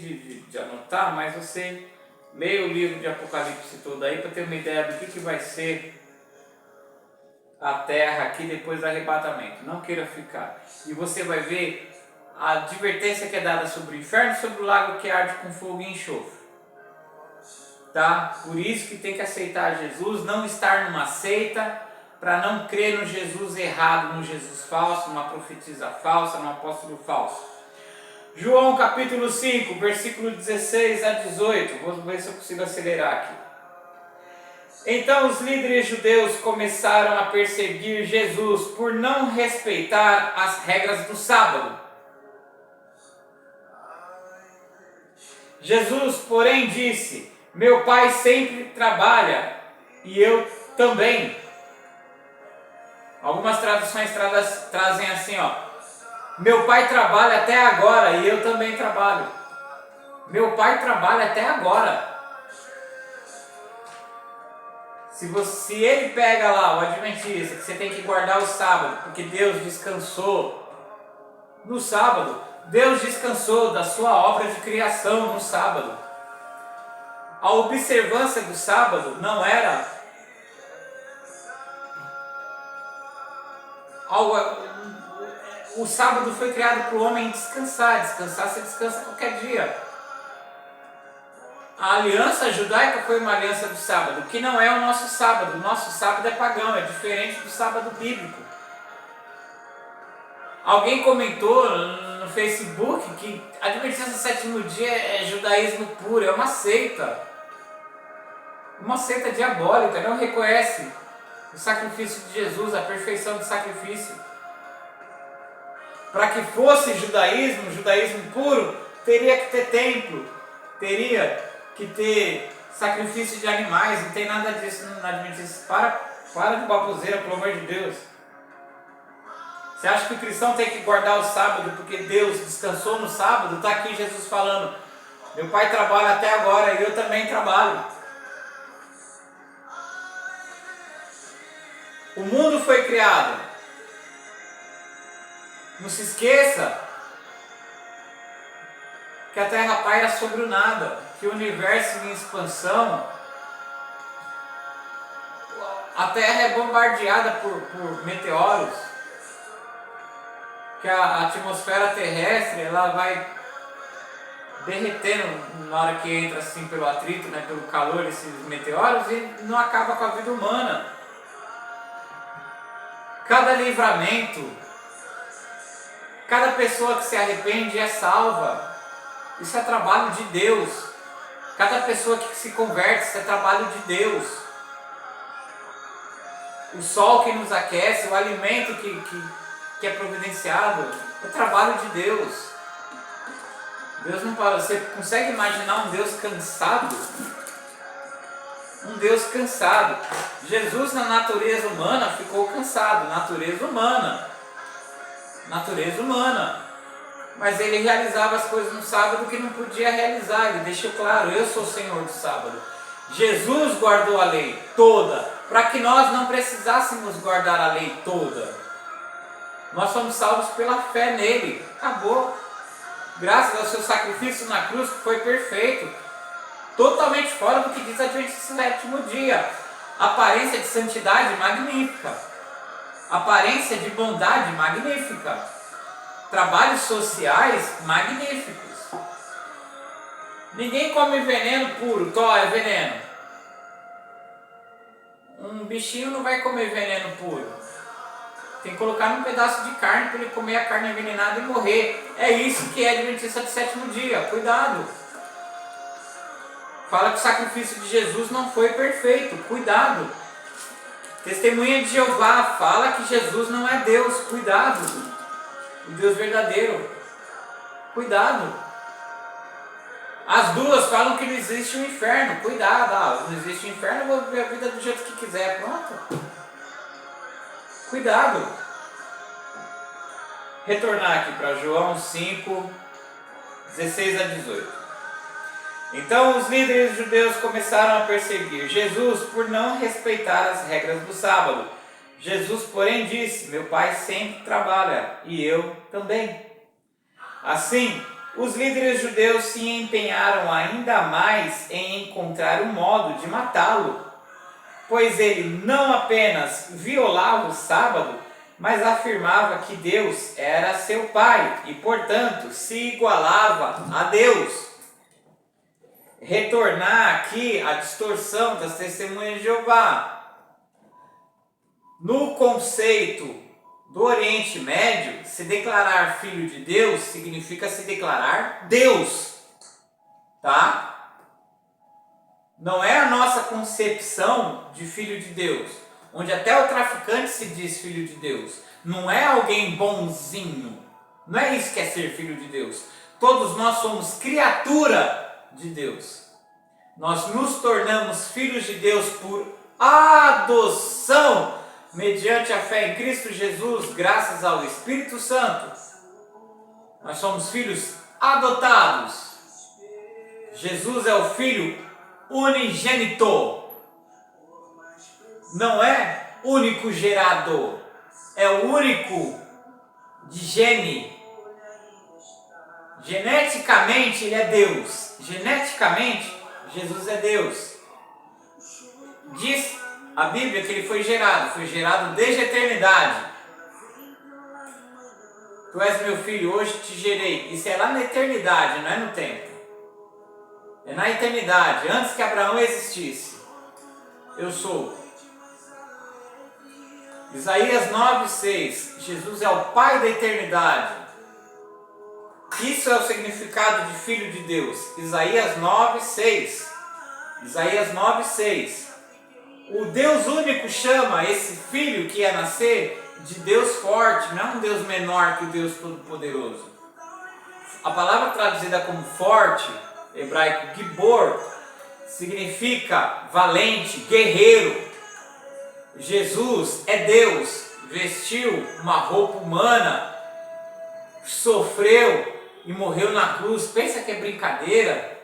de anotar, mas você leia o livro de Apocalipse todo aí para ter uma ideia do que vai ser a terra aqui depois do arrebatamento. Não queira ficar. E você vai ver a advertência que é dada sobre o inferno e sobre o lago que arde com fogo e enxofre. Tá? Por isso que tem que aceitar Jesus, não estar numa seita, para não crer no Jesus errado, no Jesus falso, numa profetisa falsa, num apóstolo falso. João capítulo 5, versículo 16 a 18. Vou ver se eu consigo acelerar aqui. Então os líderes judeus começaram a perseguir Jesus por não respeitar as regras do sábado. Jesus, porém, disse: meu Pai sempre trabalha e eu também. Algumas traduções trazem assim, ó: meu Pai trabalha até agora e eu também trabalho. Meu Pai trabalha até agora. Se ele pega lá o adventista, que você tem que guardar o sábado, porque Deus descansou no sábado, Deus descansou da sua obra de criação no sábado. A observância do sábado não era algo. O sábado foi criado para o homem descansar. Descansar, você descansa qualquer dia. A aliança judaica foi uma aliança do sábado, que não é o nosso sábado. O nosso sábado é pagão, é diferente do sábado bíblico. Alguém comentou no Facebook que a Adventista do Sétimo Dia é judaísmo puro, é uma seita. Uma seita diabólica, não reconhece o sacrifício de Jesus, a perfeição do sacrifício. Para que fosse judaísmo puro, teria que ter templo, teria que ter sacrifício de animais, não tem nada disso na Adventista. Para de baboseira, pelo amor de Deus. Você acha que o cristão tem que guardar o sábado porque Deus descansou no sábado? Está aqui Jesus falando, meu pai trabalha até agora e eu também trabalho. O mundo foi criado. Não se esqueça que a Terra paira sobre o nada, que o universo em expansão, a Terra é bombardeada por meteoros, que a atmosfera terrestre ela vai derretendo na hora que entra assim pelo atrito, né, pelo calor desses meteoros, e não acaba com a vida humana. Cada livramento, cada pessoa que se arrepende é salva. Isso é trabalho de Deus. Cada pessoa que se converte, isso é trabalho de Deus. O sol que nos aquece, o alimento que é providenciado, é trabalho de Deus. Deus não para. Você consegue imaginar um Deus cansado? Um Deus cansado. Jesus na natureza humana ficou cansado. Natureza humana. Mas ele realizava as coisas no sábado que não podia realizar. Ele deixou claro, eu sou o Senhor do sábado. Jesus guardou a lei toda, para que nós não precisássemos guardar a lei toda. Nós somos salvos pela fé nele. Acabou. Graças ao seu sacrifício na cruz, que foi perfeito. Totalmente fora do que diz a Adventista do Sétimo Dia. Aparência de santidade magnífica. Aparência de bondade magnífica. Trabalhos sociais magníficos. Ninguém come veneno puro. Tó é veneno. Um bichinho não vai comer veneno puro. Tem que colocar num pedaço de carne para ele comer a carne envenenada e morrer. É isso que é Adventista do Sétimo Dia. Cuidado. Fala que o sacrifício de Jesus não foi perfeito. Cuidado. Testemunha de Jeová fala que Jesus não é Deus. Cuidado. O Deus verdadeiro. Cuidado. As duas falam que não existe um inferno. Cuidado. Não existe um inferno, eu vou viver a vida do jeito que quiser. Pronto. Cuidado. Retornar aqui para João 5, 16 a 18. Então os líderes judeus começaram a perseguir Jesus por não respeitar as regras do sábado. Jesus, porém, disse, meu pai sempre trabalha e eu também. Assim, os líderes judeus se empenharam ainda mais em encontrar um modo de matá-lo, pois ele não apenas violava o sábado, mas afirmava que Deus era seu pai e, portanto, se igualava a Deus. Retornar aqui a distorção das testemunhas de Jeová. No conceito do Oriente Médio, se declarar filho de Deus significa se declarar Deus, tá? Não é a nossa concepção de filho de Deus, onde até o traficante se diz filho de Deus. Não é alguém bonzinho. Não é isso que é ser filho de Deus. Todos nós somos criatura de Deus. Nós nos tornamos filhos de Deus por adoção, mediante a fé em Cristo Jesus, graças ao Espírito Santo. Nós somos filhos adotados. Jesus é o Filho unigênito. Não é único gerado, é o único de gene. Geneticamente ele é Deus. Geneticamente Jesus é Deus. Diz a Bíblia que ele foi gerado desde a eternidade. Tu és meu filho, hoje te gerei. Isso é lá na eternidade, não é no tempo. É na eternidade, antes que Abraão existisse. Eu sou. Isaías 9:6. Jesus é o Pai da eternidade. Isso é o significado de filho de Deus. Isaías 9:6. Isaías 9:6. O Deus único chama esse filho que ia nascer de Deus forte, não é um Deus menor que o Deus Todo-Poderoso. A palavra traduzida como forte, hebraico gibor, significa valente, guerreiro. Jesus é Deus, vestiu uma roupa humana, sofreu e morreu na cruz. Pensa que é brincadeira?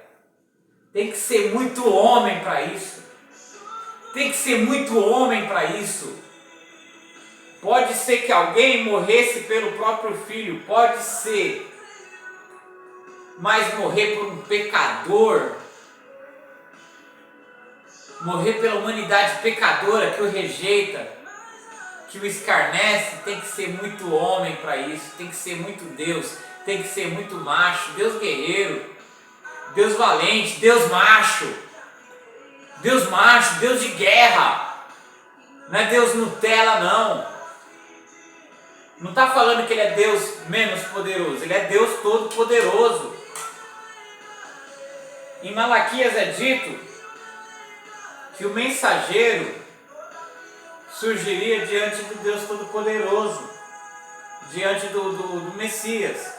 Tem que ser muito homem para isso. Tem que ser muito homem para isso. Pode ser que alguém morresse pelo próprio filho, pode ser. Mas morrer por um pecador, morrer pela humanidade pecadora que o rejeita, que o escarnece, tem que ser muito homem para isso, tem que ser muito Deus, tem que ser muito macho, Deus guerreiro, Deus valente, Deus macho, Deus de guerra, não é Deus Nutella não. Não está falando que ele é Deus menos poderoso, ele é Deus todo poderoso. Em Malaquias é dito que o mensageiro surgiria diante do Deus Todo-Poderoso, diante do Messias.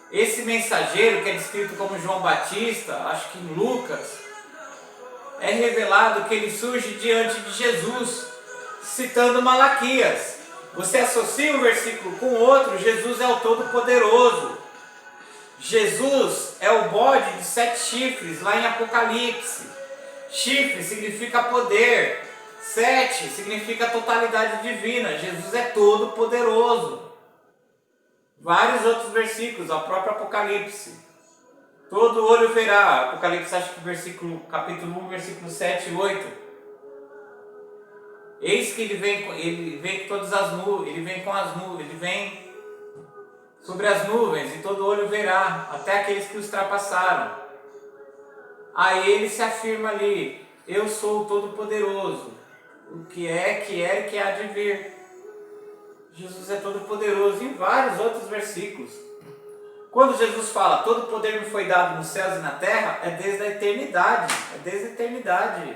Esse mensageiro, que é descrito como João Batista, acho que em Lucas, é revelado que ele surge diante de Jesus, citando Malaquias. Você associa um versículo com o outro, Jesus é o Todo-Poderoso. Jesus é o bode de 7 chifres, lá em Apocalipse. Chifre significa poder, 7 significa totalidade divina. Jesus é todo poderoso. Vários outros versículos, o próprio Apocalipse. Todo olho verá. Apocalipse, acho que capítulo 1, versículo 7 e 8. Eis que ele vem com todas as nuvens, ele vem com as nuvens, ele vem sobre as nuvens, e todo olho verá, até aqueles que os ultrapassaram. Aí ele se afirma ali: eu sou o Todo-Poderoso, o que é e que há de vir. Jesus é Todo-Poderoso, em vários outros versículos. Quando Jesus fala, todo poder me foi dado nos céus e na terra, é desde a eternidade,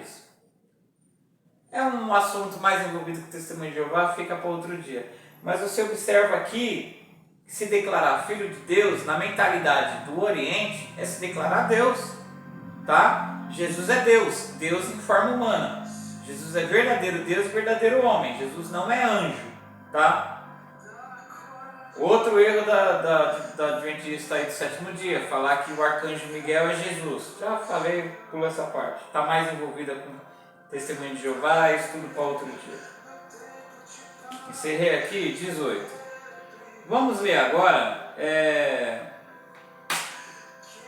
isso. É um assunto mais envolvido com o testemunho de Jeová, fica para outro dia. Mas você observa aqui, que se declarar filho de Deus, na mentalidade do Oriente, é se declarar Deus, tá? Jesus é Deus, Deus em forma humana. Jesus é verdadeiro Deus e verdadeiro homem. Jesus não é anjo, tá? Outro erro da Adventista aí do 7º dia, falar que o arcanjo Miguel é Jesus. Já falei, pula essa parte. Está mais envolvida com testemunho de Jeová, isso tudo para outro dia. Encerrei aqui, 18. Vamos ler agora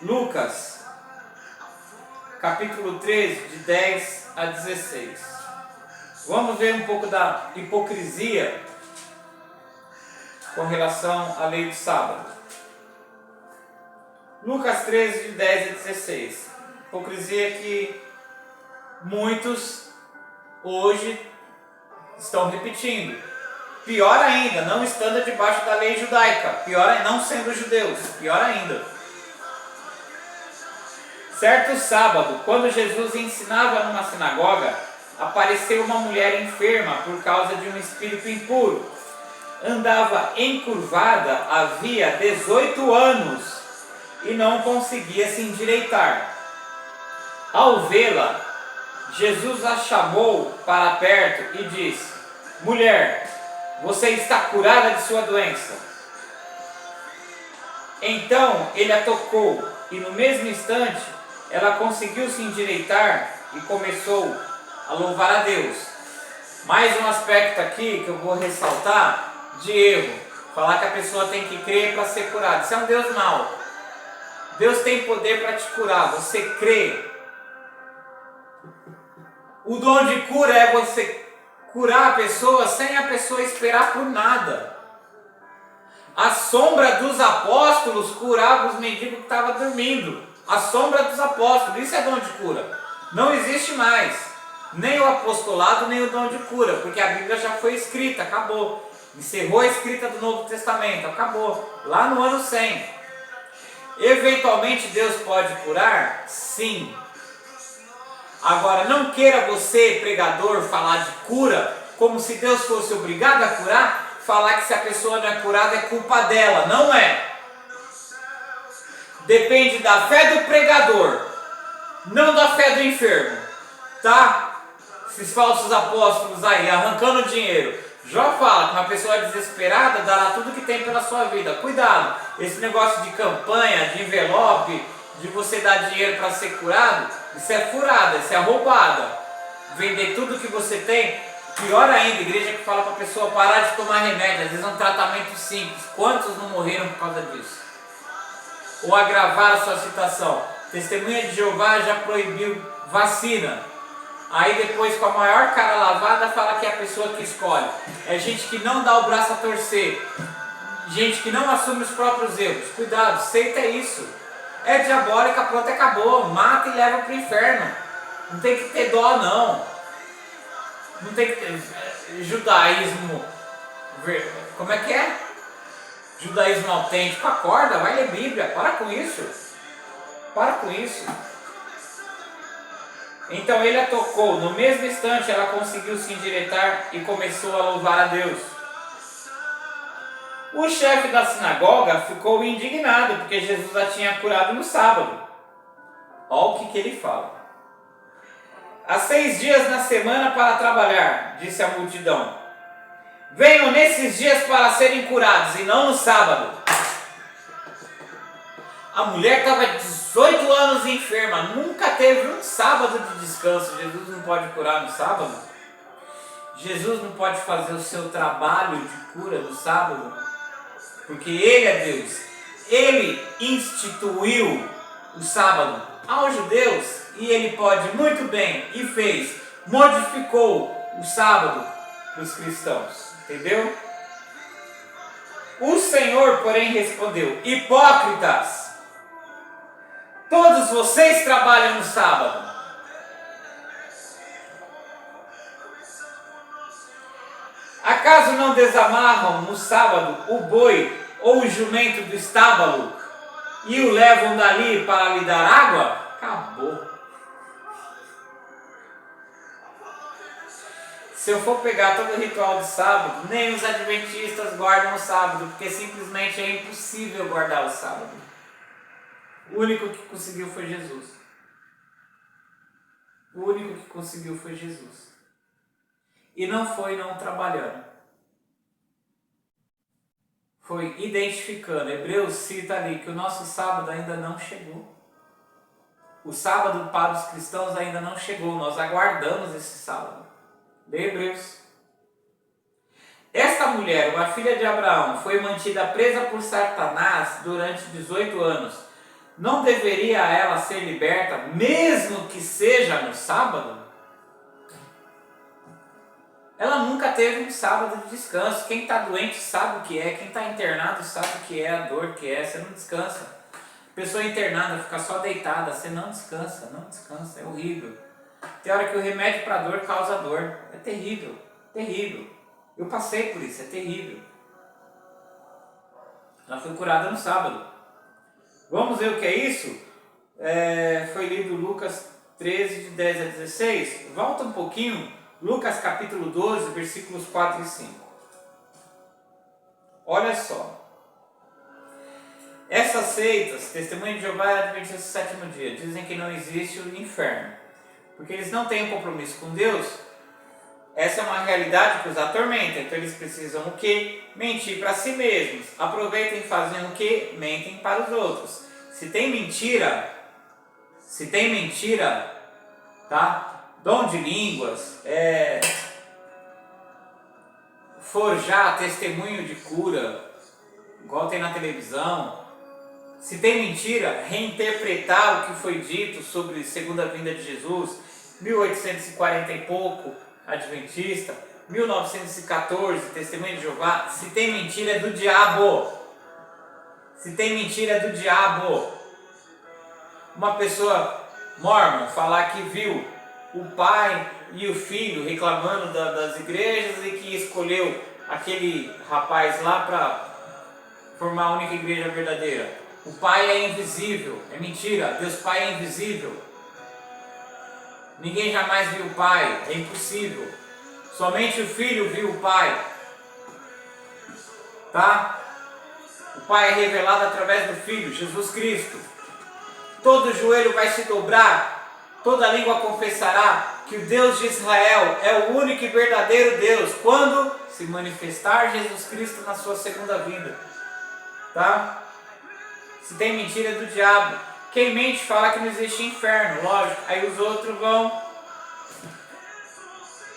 Lucas, capítulo 13, de 10 a 16. Vamos ver um pouco da hipocrisia com relação à lei do sábado. Lucas 13, de 10 a 16. Hipocrisia que muitos hoje estão repetindo. Pior ainda, não estando debaixo da lei judaica. Pior ainda, não sendo judeus. Pior ainda. Certo sábado, quando Jesus ensinava numa sinagoga, apareceu uma mulher enferma por causa de um espírito impuro. Andava encurvada havia 18 anos e não conseguia se endireitar. Ao vê-la, Jesus a chamou para perto e disse: mulher, você está curada de sua doença. Então ele a tocou e no mesmo instante ela conseguiu se endireitar e começou a louvar a Deus. Mais um aspecto aqui que eu vou ressaltar de erro. Falar que a pessoa tem que crer para ser curada. Isso é um Deus mau. Deus tem poder para te curar. Você crê. O dom de cura é você curar a pessoa sem a pessoa esperar por nada. A sombra dos apóstolos curava os mendigos que estavam dormindo. A sombra dos apóstolos. Isso é dom de cura. Não existe mais. Nem o apostolado, nem o dom de cura. Porque a Bíblia já foi escrita. Acabou. Encerrou a escrita do Novo Testamento. Acabou. Lá no ano 100. Eventualmente Deus pode curar? Sim. Agora, não queira você, pregador, falar de cura como se Deus fosse obrigado a curar, falar que se a pessoa não é curada é culpa dela. Não é. Depende da fé do pregador, não da fé do enfermo. Tá? Esses falsos apóstolos aí, arrancando dinheiro. Jó fala que uma pessoa desesperada dará tudo que tem pela sua vida. Cuidado, esse negócio de campanha, de envelope, de você dar dinheiro para ser curado, isso é furada, isso é roubada. Vender tudo que você tem, pior ainda, igreja que fala para a pessoa parar de tomar remédio, às vezes é um tratamento simples. Quantos não morreram por causa disso? Ou agravar a sua situação. Testemunha de Jeová já proibiu vacina. Aí depois, com a maior cara lavada, fala que é a pessoa que escolhe. É gente que não dá o braço a torcer. Gente que não assume os próprios erros. Cuidado, seita é isso. É diabólica, pronto, acabou. Mata e leva para o inferno. Não tem que ter dó, não. Não tem que ter judaísmo. Como é que é? Judaísmo autêntico. Acorda, vai ler Bíblia. Para com isso. Para com isso. Então ele a tocou. No mesmo instante ela conseguiu se endireitar e começou a louvar a Deus. O chefe da sinagoga ficou indignado porque Jesus a tinha curado no sábado. Olha o que ele fala. Há 6 dias na semana para trabalhar, disse a multidão. Venham nesses dias para serem curados e não no sábado. A mulher estava 18 anos enferma, nunca teve um sábado de descanso. Jesus não pode curar no sábado? Jesus não pode fazer o seu trabalho de cura no sábado? Porque Ele é Deus. Ele instituiu o sábado aos judeus e Ele pode muito bem, e fez, modificou o sábado para os cristãos. Entendeu? O Senhor, porém, respondeu: hipócritas! Todos vocês trabalham no sábado. Acaso não desamarram no sábado o boi ou o jumento do estábulo e o levam dali para lhe dar água? Acabou. Se eu for pegar todo o ritual de sábado, nem os adventistas guardam o sábado, porque simplesmente é impossível guardar o sábado. O único que conseguiu foi Jesus. O único que conseguiu foi Jesus. E não foi não trabalhando. Foi identificando. Hebreus cita ali que o nosso sábado ainda não chegou. O sábado para os cristãos ainda não chegou. Nós aguardamos esse sábado. Lê Hebreus. Esta mulher, uma filha de Abraão, foi mantida presa por Satanás durante 18 anos. Não deveria ela ser liberta, mesmo que seja no sábado? Ela nunca teve um sábado de descanso. Quem está doente sabe o que é. Quem está internado sabe o que é, a dor que é. Você não descansa. Pessoa internada fica só deitada. Você não descansa, não descansa. É horrível. Tem hora que o remédio para dor causa dor. É terrível, terrível. Eu passei por isso, é terrível. Ela foi curada no sábado. Vamos ver o que é isso? Foi lido Lucas 13, de 10 a 16. Volta um pouquinho. Lucas capítulo 12, versículos 4 e 5. Olha só. Essas seitas, Testemunha de Jeová e Adventista do Sétimo Dia, dizem que não existe o inferno. Porque eles não têm um compromisso com Deus. Essa é uma realidade que os atormenta. Então eles precisam o quê? Mentir para si mesmos. Aproveitam e fazem o quê? Mentem para os outros. Se tem mentira, tá? Dom de línguas, forjar testemunho de cura, igual tem na televisão. Se tem mentira, reinterpretar o que foi dito sobre a segunda vinda de Jesus, 1840 e pouco, Adventista, 1914, Testemunho de Jeová. Se tem mentira, é do diabo. Se tem mentira, é do diabo. Uma pessoa mormon falar que viu o pai e o filho reclamando das igrejas e que escolheu aquele rapaz lá para formar a única igreja verdadeira. O pai é invisível, é mentira, Deus Pai é invisível. Ninguém jamais viu o pai, é impossível. Somente o filho viu o pai. Tá? O pai é revelado através do filho, Jesus Cristo. Todo joelho vai se dobrar, toda língua confessará que o Deus de Israel é o único e verdadeiro Deus, quando se manifestar Jesus Cristo na sua segunda vinda. Tá? Se tem mentira, é do diabo. Quem mente fala que não existe inferno, lógico. Aí os outros vão,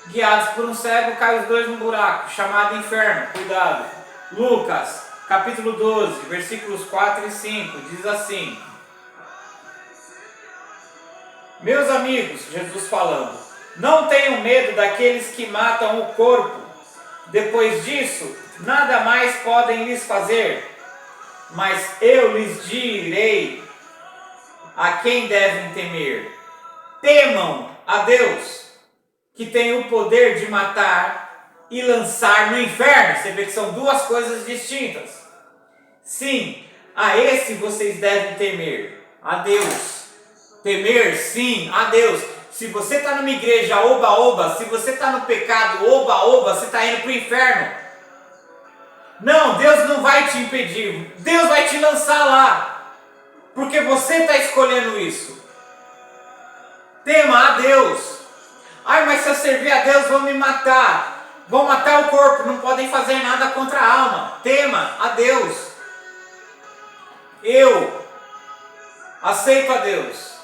guiados por um cego, caem os dois no buraco, chamado inferno. Cuidado. Lucas, capítulo 12, versículos 4 e 5, diz assim: meus amigos, Jesus falando, não tenham medo daqueles que matam o corpo. Depois disso, nada mais podem lhes fazer. Mas eu lhes direi a quem devem temer. Temam a Deus, que tem o poder de matar e lançar no inferno. Você vê que são duas coisas distintas. Sim, a esse vocês devem temer, a Deus. Temer, sim, a Deus. Se você está numa igreja oba-oba, se você está no pecado oba-oba, você está indo para o inferno. Não, Deus não vai te impedir. Deus vai te lançar lá. Porque você está escolhendo isso. Tema a Deus. Ai, mas se eu servir a Deus vão me matar. Vão matar o corpo, não podem fazer nada contra a alma. Tema a Deus. Eu aceito a Deus.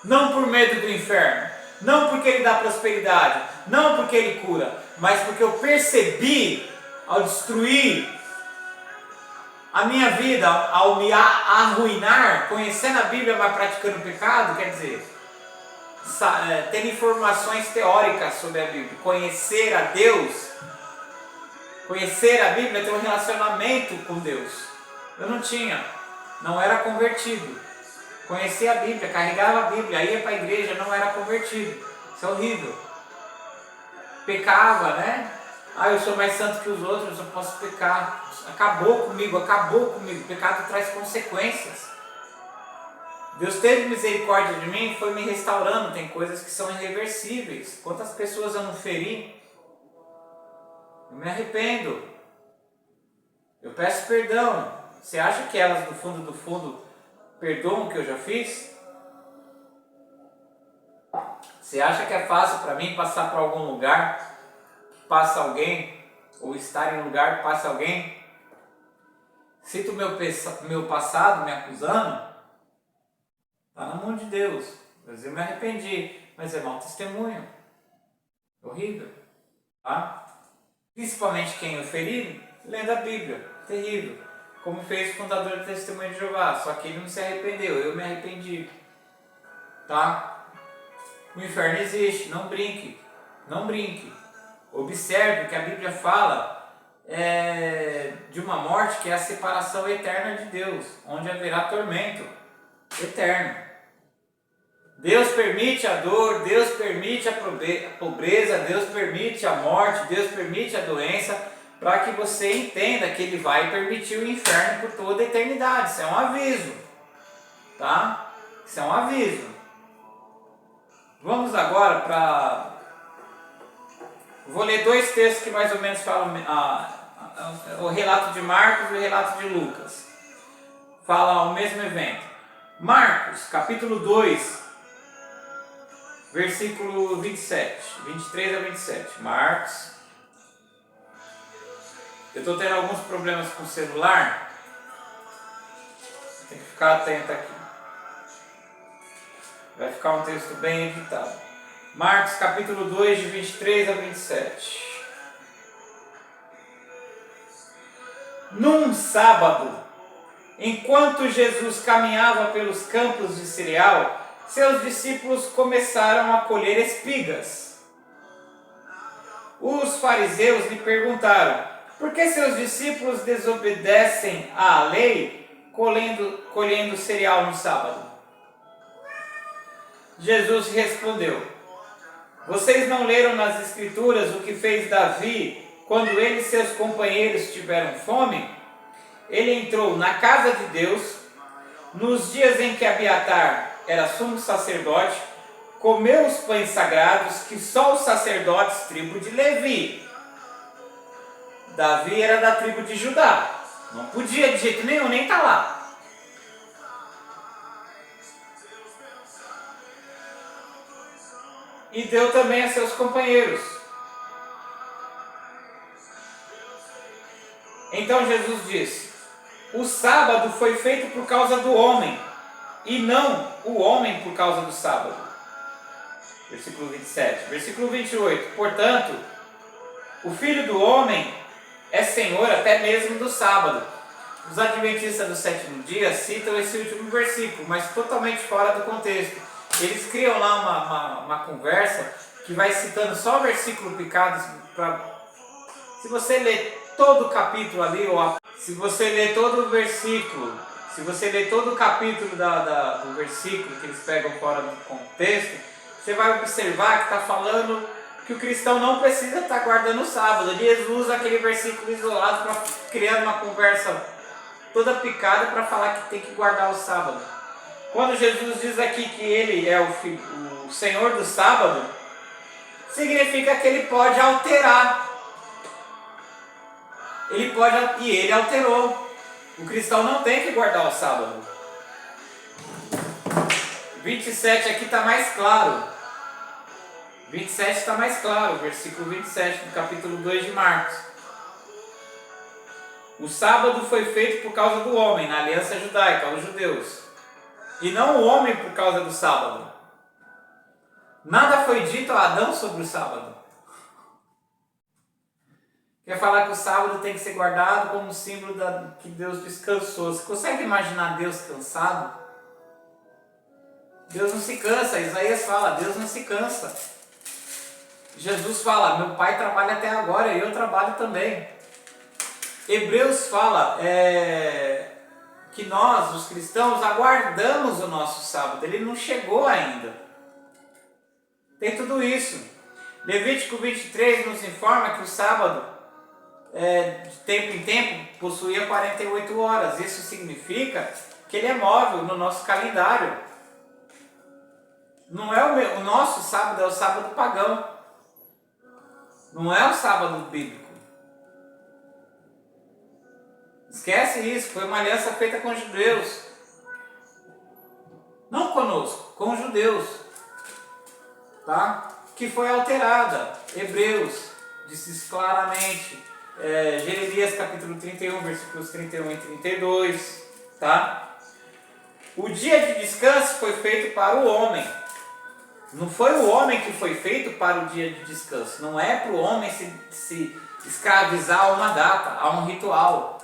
Não por medo do inferno. Não porque Ele dá prosperidade. Não porque Ele cura. Mas porque eu percebi, ao destruir a minha vida, ao me arruinar, conhecendo a Bíblia, mas praticando o pecado, quer dizer, ter informações teóricas sobre a Bíblia, conhecer a Deus, conhecer a Bíblia, ter um relacionamento com Deus. Eu não tinha, não era convertido. Conhecia a Bíblia, carregava a Bíblia, ia para a igreja, não era convertido. Isso é horrível. Pecava, né? Ah, eu sou mais santo que os outros, eu posso pecar. Acabou comigo. O pecado traz consequências. Deus teve misericórdia de mim e foi me restaurando. Tem coisas que são irreversíveis. Quantas pessoas eu não feri? Eu me arrependo. Eu peço perdão. Você acha que elas do fundo perdoam o que eu já fiz? Você acha que é fácil para mim passar por algum lugar, passa alguém, ou estar em um lugar que passa alguém, cito meu passado me acusando, está na mão de Deus. Mas eu me arrependi, mas é mau testemunho. Horrível. Tá? Principalmente quem eu feri, lendo a Bíblia. Terrível. Como fez o fundador do Testemunho de Jeová, só que ele não se arrependeu, eu me arrependi. Tá? O inferno existe, não brinque. Não brinque. Observe que a Bíblia fala de uma morte que é a separação eterna de Deus, onde haverá tormento eterno. Deus permite a dor, Deus permite a pobreza, Deus permite a morte, Deus permite a doença, para que você entenda que Ele vai permitir o inferno por toda a eternidade. Isso é um aviso. Tá? Isso é um aviso. Vamos agora para... Vou ler dois textos que mais ou menos falam o relato de Marcos e o relato de Lucas. Fala o mesmo evento. Marcos, capítulo 2, versículo 27, 23 a 27. Marcos. Eu estou tendo alguns problemas com o celular. Tem que ficar atento aqui. Vai ficar um texto bem editado. Marcos capítulo 2, de 23 a 27. Num sábado, enquanto Jesus caminhava pelos campos de cereal, seus discípulos começaram a colher espigas. Os fariseus lhe perguntaram: por que seus discípulos desobedecem à lei, colhendo cereal no sábado? Jesus respondeu: vocês não leram nas Escrituras o que fez Davi quando ele e seus companheiros tiveram fome? Ele entrou na casa de Deus, nos dias em que Abiatar era sumo sacerdote, comeu os pães sagrados que só os sacerdotes tribo de Levi. Davi era da tribo de Judá, não podia de jeito nenhum nem estar lá. E deu também a seus companheiros. Então Jesus disse: o sábado foi feito por causa do homem, e não o homem por causa do sábado. Versículo 27. Versículo 28. Portanto, o Filho do Homem é Senhor até mesmo do sábado. Os adventistas do sétimo dia citam esse último versículo, mas totalmente fora do contexto. Eles criam lá uma conversa que vai citando só versículo picado. Se você ler todo o capítulo ali, ou se você ler todo o versículo, se você ler todo o capítulo do versículo que eles pegam fora do contexto, você vai observar que está falando que o cristão não precisa estar guardando o sábado. Eles usam aquele versículo isolado para criar uma conversa toda picada para falar que tem que guardar o sábado. Quando Jesus diz aqui que ele é o Senhor do sábado, significa que ele pode alterar. E ele alterou. O cristão não tem que guardar o sábado. 27 aqui está mais claro. 27 está mais claro, versículo 27 do capítulo 2 de Marcos. O sábado foi feito por causa do homem, na aliança judaica, aos judeus. E não o homem por causa do sábado. Nada foi dito a Adão sobre o sábado. Quer falar que o sábado tem que ser guardado como símbolo que Deus descansou. Você consegue imaginar Deus cansado? Deus não se cansa. Isaías fala, Deus não se cansa. Jesus fala, meu pai trabalha até agora e eu trabalho também. Hebreus fala que nós, os cristãos, aguardamos o nosso sábado. Ele não chegou ainda. Tem tudo isso. Levítico 23 nos informa que o sábado, de tempo em tempo, possuía 48 horas. Isso significa que ele é móvel no nosso calendário. Não é o nosso sábado, é o sábado pagão. Não é o sábado bíblico. Esquece isso, foi uma aliança feita com os judeus. Não conosco, com os judeus. Tá? Que foi alterada. Hebreus disse isso claramente. Jeremias capítulo 31, versículos 31 e 32. Tá? O dia de descanso foi feito para o homem. Não foi o homem que foi feito para o dia de descanso. Não é para o homem se escravizar a uma data, a um ritual.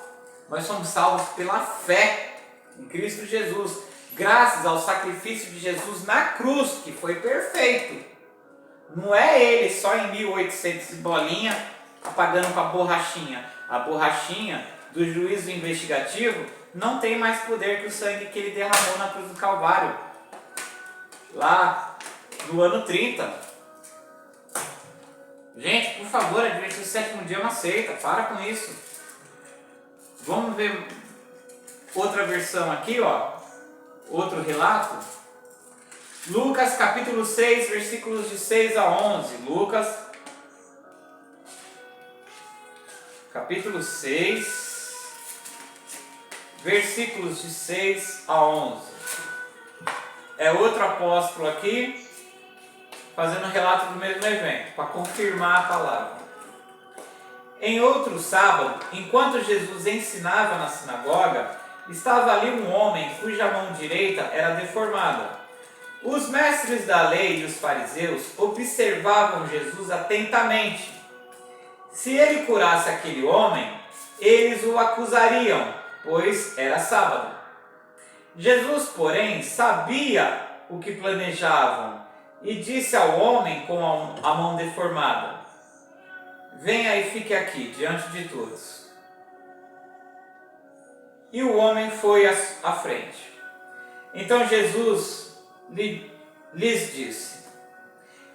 Nós somos salvos pela fé em Cristo Jesus, graças ao sacrifício de Jesus na cruz, que foi perfeito. Não é ele só em 1800 e bolinha, apagando com a borrachinha. A borrachinha do juízo investigativo não tem mais poder que o sangue que ele derramou na cruz do Calvário, lá no ano 30. Gente, por favor, Adventista do sétimo dia não aceita, para com isso. Vamos ver outra versão aqui, ó. Outro relato. Lucas capítulo 6, versículos de 6 a 11. Lucas capítulo 6, versículos de 6 a 11. É outro apóstolo aqui, fazendo um relato do mesmo evento, para confirmar a palavra. Em outro sábado, enquanto Jesus ensinava na sinagoga, estava ali um homem cuja mão direita era deformada. Os mestres da lei e os fariseus observavam Jesus atentamente. Se ele curasse aquele homem, eles o acusariam, pois era sábado. Jesus, porém, sabia o que planejavam e disse ao homem com a mão deformada: venha e fique aqui, diante de todos. E o homem foi à frente. Então Jesus lhes disse: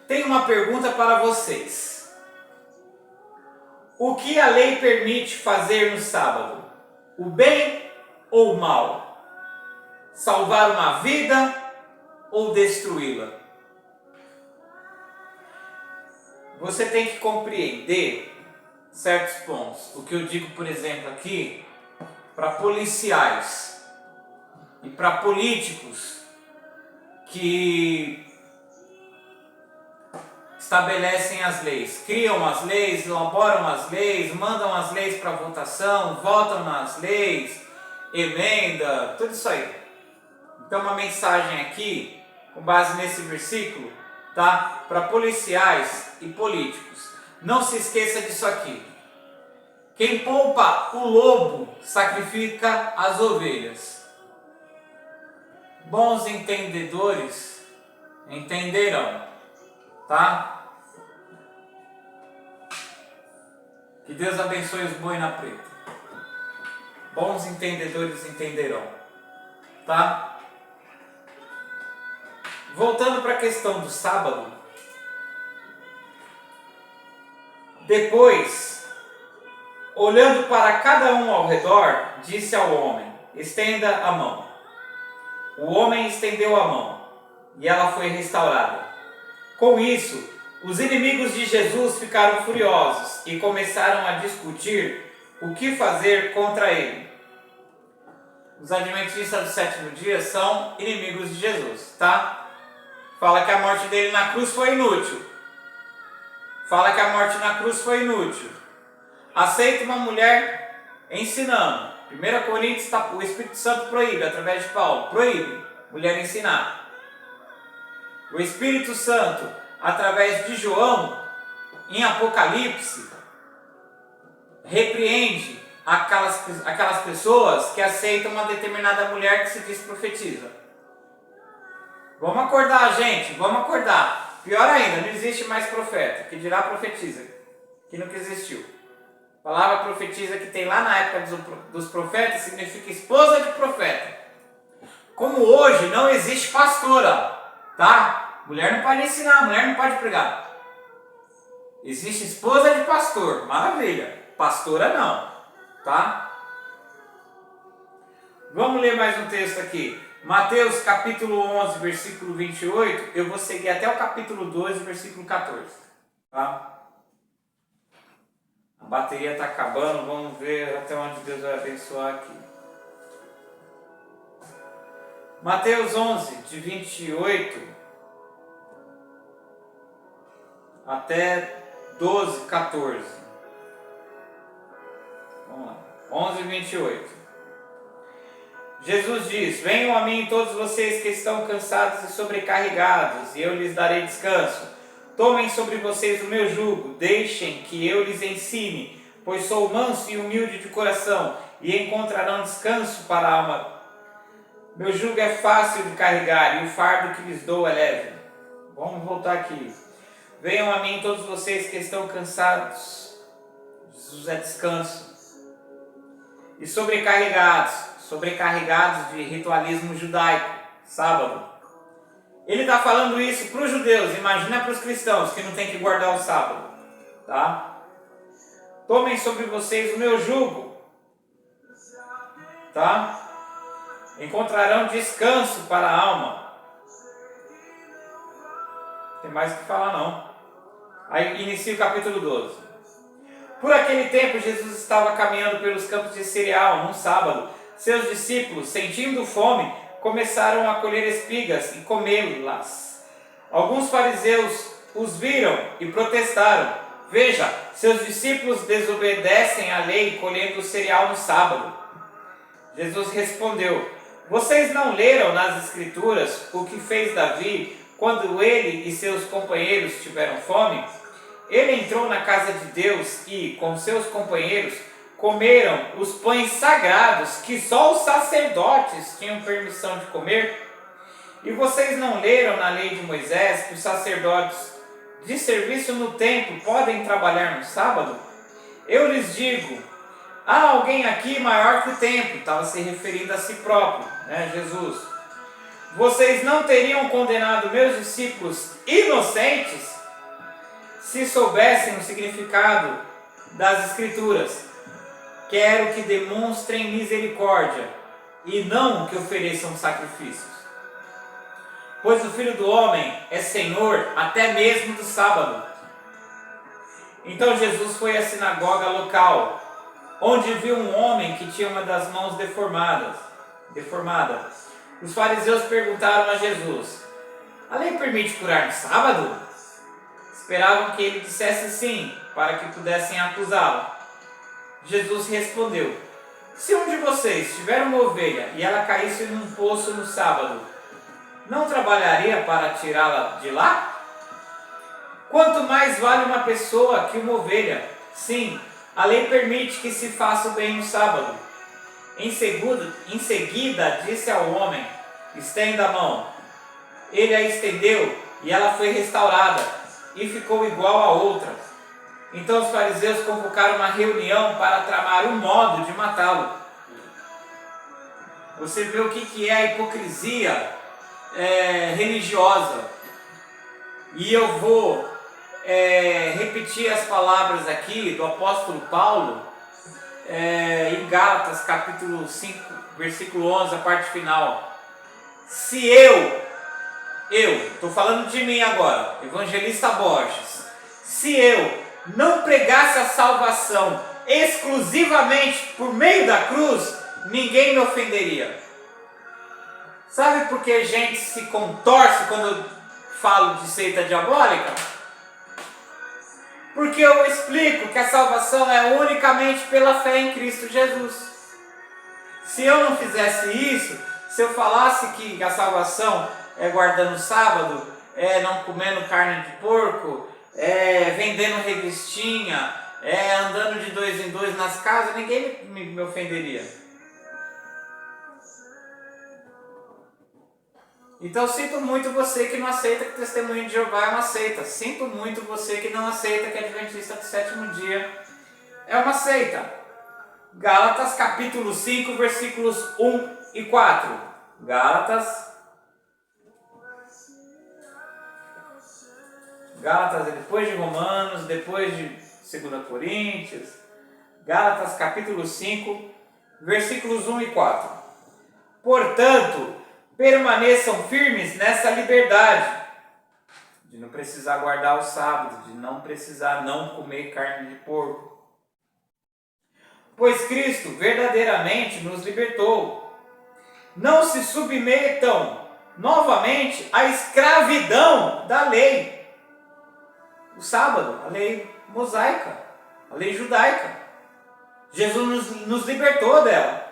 tenho uma pergunta para vocês. O que a lei permite fazer no sábado? O bem ou o mal? Salvar uma vida ou destruí-la? Você tem que compreender certos pontos. O que eu digo, por exemplo, aqui, para policiais e para políticos que estabelecem as leis, criam as leis, elaboram as leis, mandam as leis para votação, votam nas leis, emenda, tudo isso aí. Então, uma mensagem aqui, com base nesse versículo, tá? Para policiais e políticos. Não se esqueça disso aqui. Quem poupa o lobo, sacrifica as ovelhas. Bons entendedores entenderão, tá? Que Deus abençoe os boina preta. Bons entendedores entenderão, tá? Voltando para a questão do sábado, depois, olhando para cada um ao redor, disse ao homem: estenda a mão. O homem estendeu a mão, e ela foi restaurada. Com isso, os inimigos de Jesus ficaram furiosos e começaram a discutir o que fazer contra ele. Os adventistas do sétimo dia são inimigos de Jesus, tá? Fala que a morte dele na cruz foi inútil. Fala que a morte na cruz foi inútil. Aceita uma mulher ensinando. 1 Coríntios, o Espírito Santo proíbe, através de Paulo, proíbe mulher ensinar. O Espírito Santo, através de João, em Apocalipse, repreende aquelas pessoas que aceitam uma determinada mulher que se diz profetiza. Vamos acordar, gente, vamos acordar. Pior ainda, não existe mais profeta, que dirá profetiza, que nunca existiu. A palavra profetiza que tem lá na época dos profetas significa esposa de profeta. Como hoje não existe pastora, tá? Mulher não pode ensinar, mulher não pode pregar. Existe esposa de pastor, maravilha. Pastora não, tá? Vamos ler mais um texto aqui. Mateus capítulo 11, versículo 28, eu vou seguir até o capítulo 12, versículo 14. Tá? A bateria está acabando, vamos ver até onde Deus vai abençoar aqui. Mateus 11, de 28 até 12, 14. Vamos lá. 11, 28. Jesus diz: venham a mim todos vocês que estão cansados e sobrecarregados, e eu lhes darei descanso. Tomem sobre vocês o meu jugo, deixem que eu lhes ensine, pois sou manso e humilde de coração, e encontrarão descanso para a alma. Meu jugo é fácil de carregar, e o fardo que lhes dou é leve. Vamos voltar aqui. Venham a mim todos vocês que estão cansados. Jesus é descanso. E sobrecarregados de ritualismo judaico, sábado. Ele está falando isso para os judeus, imagina para os cristãos que não tem que guardar o sábado, tá? Tomem sobre vocês o meu jugo, tá? Encontrarão descanso para a alma. Tem mais o que falar não. Aí inicia o capítulo 12. Por aquele tempo Jesus estava caminhando pelos campos de cereal num sábado. Seus discípulos, sentindo fome, começaram a colher espigas e comê-las. Alguns fariseus os viram e protestaram: veja, seus discípulos desobedecem à lei colhendo o cereal no sábado. Jesus respondeu: vocês não leram nas Escrituras o que fez Davi quando ele e seus companheiros tiveram fome? Ele entrou na casa de Deus e, com seus companheiros, comeram os pães sagrados que só os sacerdotes tinham permissão de comer? E vocês não leram na lei de Moisés que os sacerdotes de serviço no templo podem trabalhar no sábado? Eu lhes digo, há alguém aqui maior que o templo. Estava se referindo a si próprio, né, Jesus. Vocês não teriam condenado meus discípulos inocentes se soubessem o significado das Escrituras. Quero que demonstrem misericórdia e não que ofereçam sacrifícios. Pois o Filho do Homem é Senhor até mesmo do sábado. Então Jesus foi à sinagoga local, onde viu um homem que tinha uma das mãos deformada. Os fariseus perguntaram a Jesus, a lei permite curar no sábado? Esperavam que ele dissesse sim, para que pudessem acusá-lo. Jesus respondeu, se um de vocês tiver uma ovelha e ela caísse num poço no sábado, não trabalharia para tirá-la de lá? Quanto mais vale uma pessoa que uma ovelha? Sim, a lei permite que se faça o bem no sábado. Em seguida disse ao homem, estenda a mão. Ele a estendeu e ela foi restaurada e ficou igual a outra. Então os fariseus convocaram uma reunião para tramar um modo de matá-lo. Você vê o que é a hipocrisia religiosa. E eu vou repetir as palavras aqui do apóstolo Paulo em Gálatas capítulo 5, versículo 11, a parte final. Se estou falando de mim agora, evangelista Borges, se eu não pregasse a salvação exclusivamente por meio da cruz, ninguém me ofenderia. Sabe por que a gente se contorce quando eu falo de seita diabólica? Porque eu explico que a salvação é unicamente pela fé em Cristo Jesus. Se eu não fizesse isso, se eu falasse que a salvação é guardando o sábado, é não comendo carne de porco, é vendendo revistinha, é andando de 2 em 2 nas casas, ninguém me ofenderia. Então sinto muito você que não aceita que o testemunho de Jeová é uma seita. Sinto muito você que não aceita que a Adventista do Sétimo Dia é uma seita. Gálatas capítulo 5, versículos 1 e 4. Gálatas é depois de Romanos, depois de 2 Coríntios. Gálatas capítulo 5, versículos 1 e 4. Portanto, permaneçam firmes nessa liberdade, de não precisar guardar o sábado, de não precisar não comer carne de porco. Pois Cristo verdadeiramente nos libertou. Não se submetam novamente à escravidão da lei. O sábado, a lei mosaica, a lei judaica. Jesus nos libertou dela.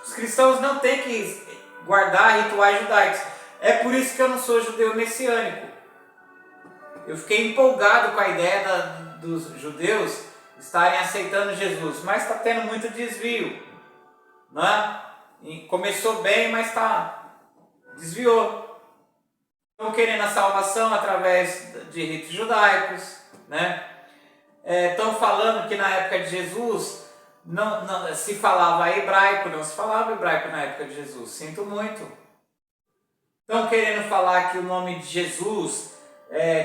Os cristãos não têm que guardar rituais judaicos. É por isso que eu não sou judeu messiânico. Eu fiquei empolgado com a ideia dos judeus estarem aceitando Jesus, mas está tendo muito desvio, né? E começou bem, mas desviou. Estão querendo a salvação através de ritos judaicos, né? Estão falando que na época de Jesus não se falava hebraico, não se falava hebraico na época de Jesus. Sinto muito. Estão querendo falar que o nome de Jesus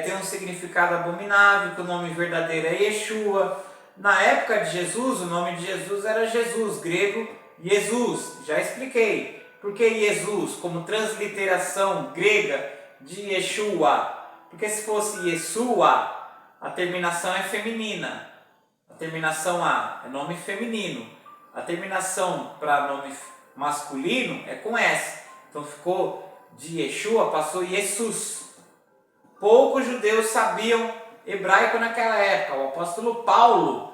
tem um significado abominável, que o nome verdadeiro é Yeshua. Na época de Jesus, o nome de Jesus era Jesus, grego Jesus. Já expliquei. Por que Jesus, como transliteração grega de Yeshua? Porque se fosse Yeshua, a terminação é feminina. A terminação A é nome feminino. A terminação para nome masculino é com S. Então ficou de Yeshua, passou Jesus. Poucos judeus sabiam hebraico naquela época. O apóstolo Paulo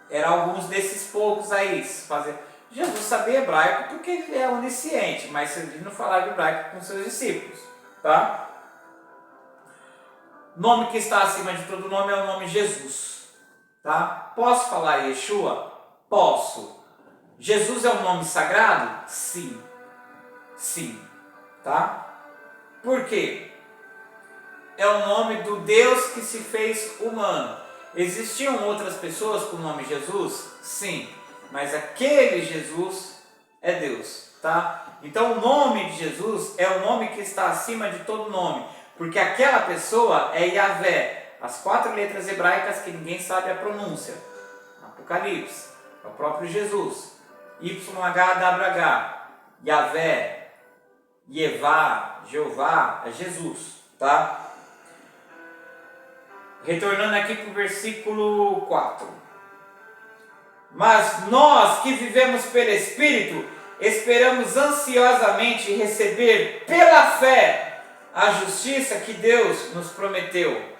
era alguns desses poucos aí. Jesus sabia hebraico porque ele é onisciente, mas ele não falava hebraico com seus discípulos. Tá? O nome que está acima de todo nome é o nome Jesus. tá? Posso falar Yeshua? Posso. Jesus é um nome sagrado? Sim. Sim, tá? Por quê? É o nome do Deus que se fez humano. Existiam outras pessoas com o nome Jesus? Sim, mas aquele Jesus é Deus, tá? Então o nome de Jesus é o nome que está acima de todo nome, porque aquela pessoa é Yahvé, as 4 letras hebraicas que ninguém sabe a pronúncia. Apocalipse, é o próprio Jesus. YHWH, Yahvé, Yevá, Jeová, é Jesus, tá? Retornando aqui para o versículo 4. Mas nós que vivemos pelo Espírito, esperamos ansiosamente receber pela fé a justiça que Deus nos prometeu.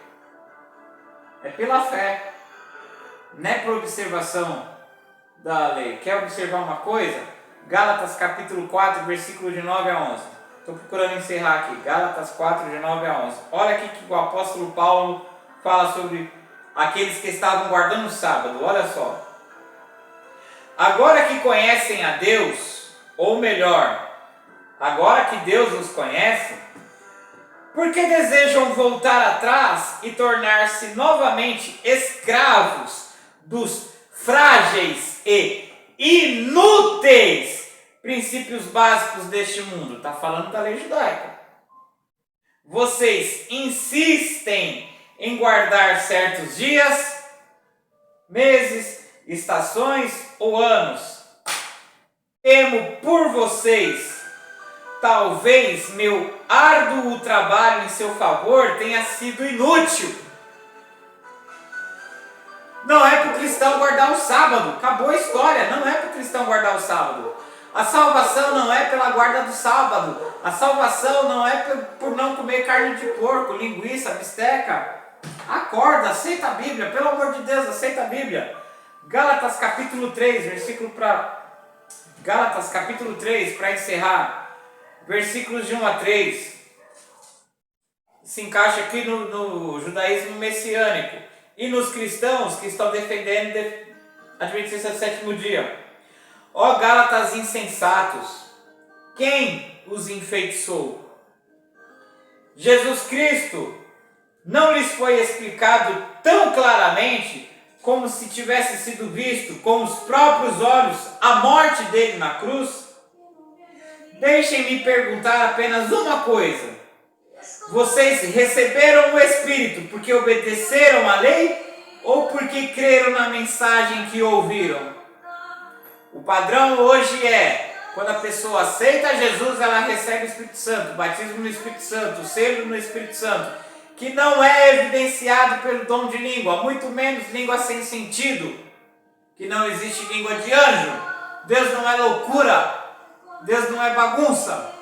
É pela fé, não é por observação da lei. Quer observar uma coisa? Gálatas capítulo 4, versículo de 9 a 11. Estou procurando encerrar aqui. Gálatas 4, de 9 a 11. Olha aqui que o apóstolo Paulo fala sobre aqueles que estavam guardando o sábado. Olha só. Agora que conhecem a Deus, ou melhor, agora que Deus os conhece, por que desejam voltar atrás e tornar-se novamente escravos dos frágeis e inúteis princípios básicos deste mundo? Está falando da lei judaica. Vocês insistem em guardar certos dias, meses, estações ou anos. Temo por vocês. Talvez meu árduo trabalho em seu favor tenha sido inútil. Não é para o cristão guardar o sábado. Acabou a história. Não é para o cristão guardar o sábado. A salvação não é pela guarda do sábado. A salvação não é por não comer carne de porco, linguiça, bisteca. Acorda, aceita a Bíblia. Pelo amor de Deus, aceita a Bíblia. Gálatas capítulo 3, versículo para... Gálatas capítulo 3, para encerrar. Versículos de 1 a 3. Se encaixa aqui no judaísmo messiânico. E nos cristãos que estão defendendo a Adventista do sétimo dia. Ó Gálatas insensatos, quem os enfeitiçou? Jesus Cristo não lhes foi explicado tão claramente como se tivesse sido visto com os próprios olhos a morte dele na cruz? Deixem-me perguntar apenas uma coisa. Vocês receberam o Espírito porque obedeceram à lei ou porque creram na mensagem que ouviram? O padrão hoje é, quando a pessoa aceita Jesus, ela recebe o Espírito Santo, o batismo no Espírito Santo, o selo no Espírito Santo, que não é evidenciado pelo dom de língua, muito menos língua sem sentido, que não existe língua de anjo. Deus não é loucura, Deus não é bagunça.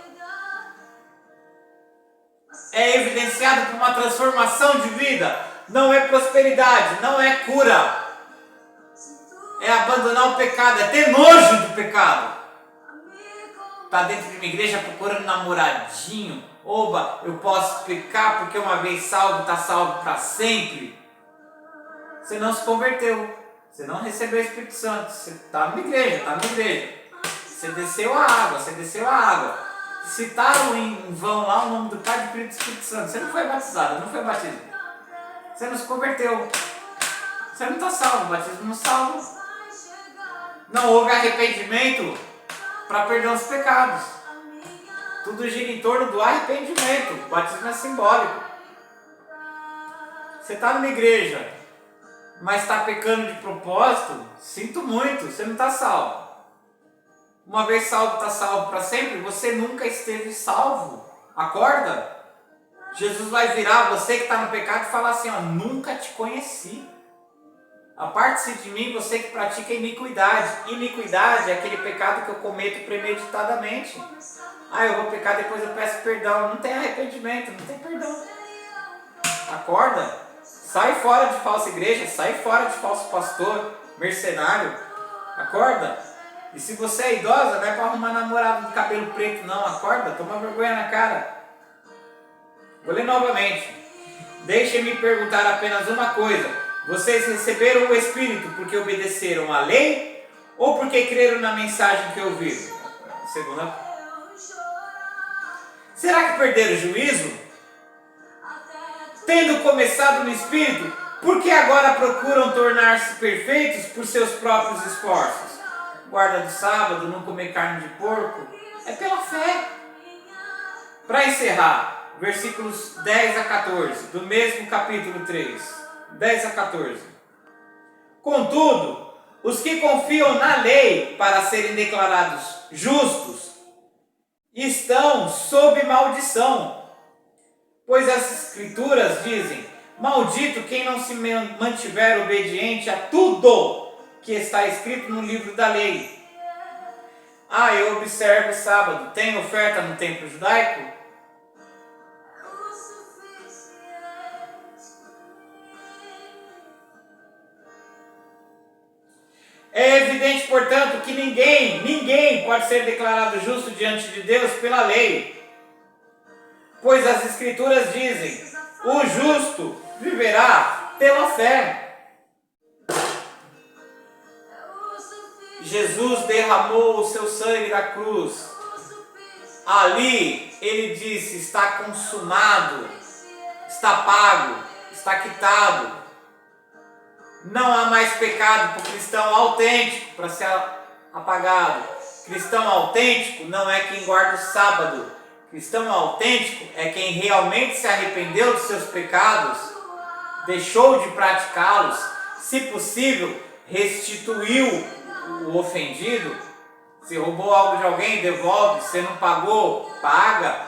É evidenciado por uma transformação de vida, não é prosperidade, não é cura. É abandonar o pecado, é ter nojo do pecado. Está dentro de uma igreja procurando namoradinho. Oba, eu posso pecar porque uma vez salvo, está salvo para sempre. Você não se converteu. Você não recebeu o Espírito Santo. Você está numa igreja, Você desceu a água, Citaram em vão lá o nome do Pai, do Filho e do Espírito Santo. Você não foi batizado, não foi batismo. Você não se converteu. Você não está salvo, o batismo não salva. Não houve arrependimento para perdão dos pecados. Tudo gira em torno do arrependimento. O batismo é simbólico. Você está numa igreja, mas está pecando de propósito, sinto muito, você não está salvo. Uma vez salvo, está salvo para sempre, você nunca esteve salvo. Acorda. Jesus vai virar você que está no pecado e falar assim, ó, nunca te conheci. Aparte-se de mim, você que pratica iniquidade. Iniquidade é aquele pecado que eu cometo premeditadamente. Eu vou pecar, depois eu peço perdão. Não tem arrependimento, não tem perdão. Acorda. Sai fora de falsa igreja, sai fora de falso pastor, mercenário. Acorda. E se você é idosa, não é para arrumar namorado de cabelo preto, não. Acorda, toma vergonha na cara. Vou ler novamente. Deixe-me perguntar apenas uma coisa. Vocês receberam o Espírito porque obedeceram à lei ou porque creram na mensagem que ouviram? Segunda. Será que perderam o juízo? Tendo começado no Espírito, por que agora procuram tornar-se perfeitos por seus próprios esforços? Guarda do sábado, não comer carne de porco, é pela fé. Para encerrar, versículos 10 a 14, do mesmo capítulo 3, 10 a 14. Contudo, os que confiam na lei para serem declarados justos, estão sob maldição. Pois as Escrituras dizem, maldito quem não se mantiver obediente a tudo que está escrito no livro da lei. Eu observo o sábado, tem oferta no templo judaico? É evidente, portanto, que ninguém pode ser declarado justo diante de Deus pela lei. Pois as Escrituras dizem, o justo viverá pela fé. Jesus derramou o seu sangue na cruz. Ali ele disse, está consumado, está pago, está quitado. Não há mais pecado para o cristão autêntico para ser apagado. Cristão autêntico não é quem guarda o sábado. Cristão autêntico é quem realmente se arrependeu dos seus pecados, deixou de praticá-los, se possível, restituiu o ofendido. Se roubou algo de alguém, devolve. Se não pagou, paga.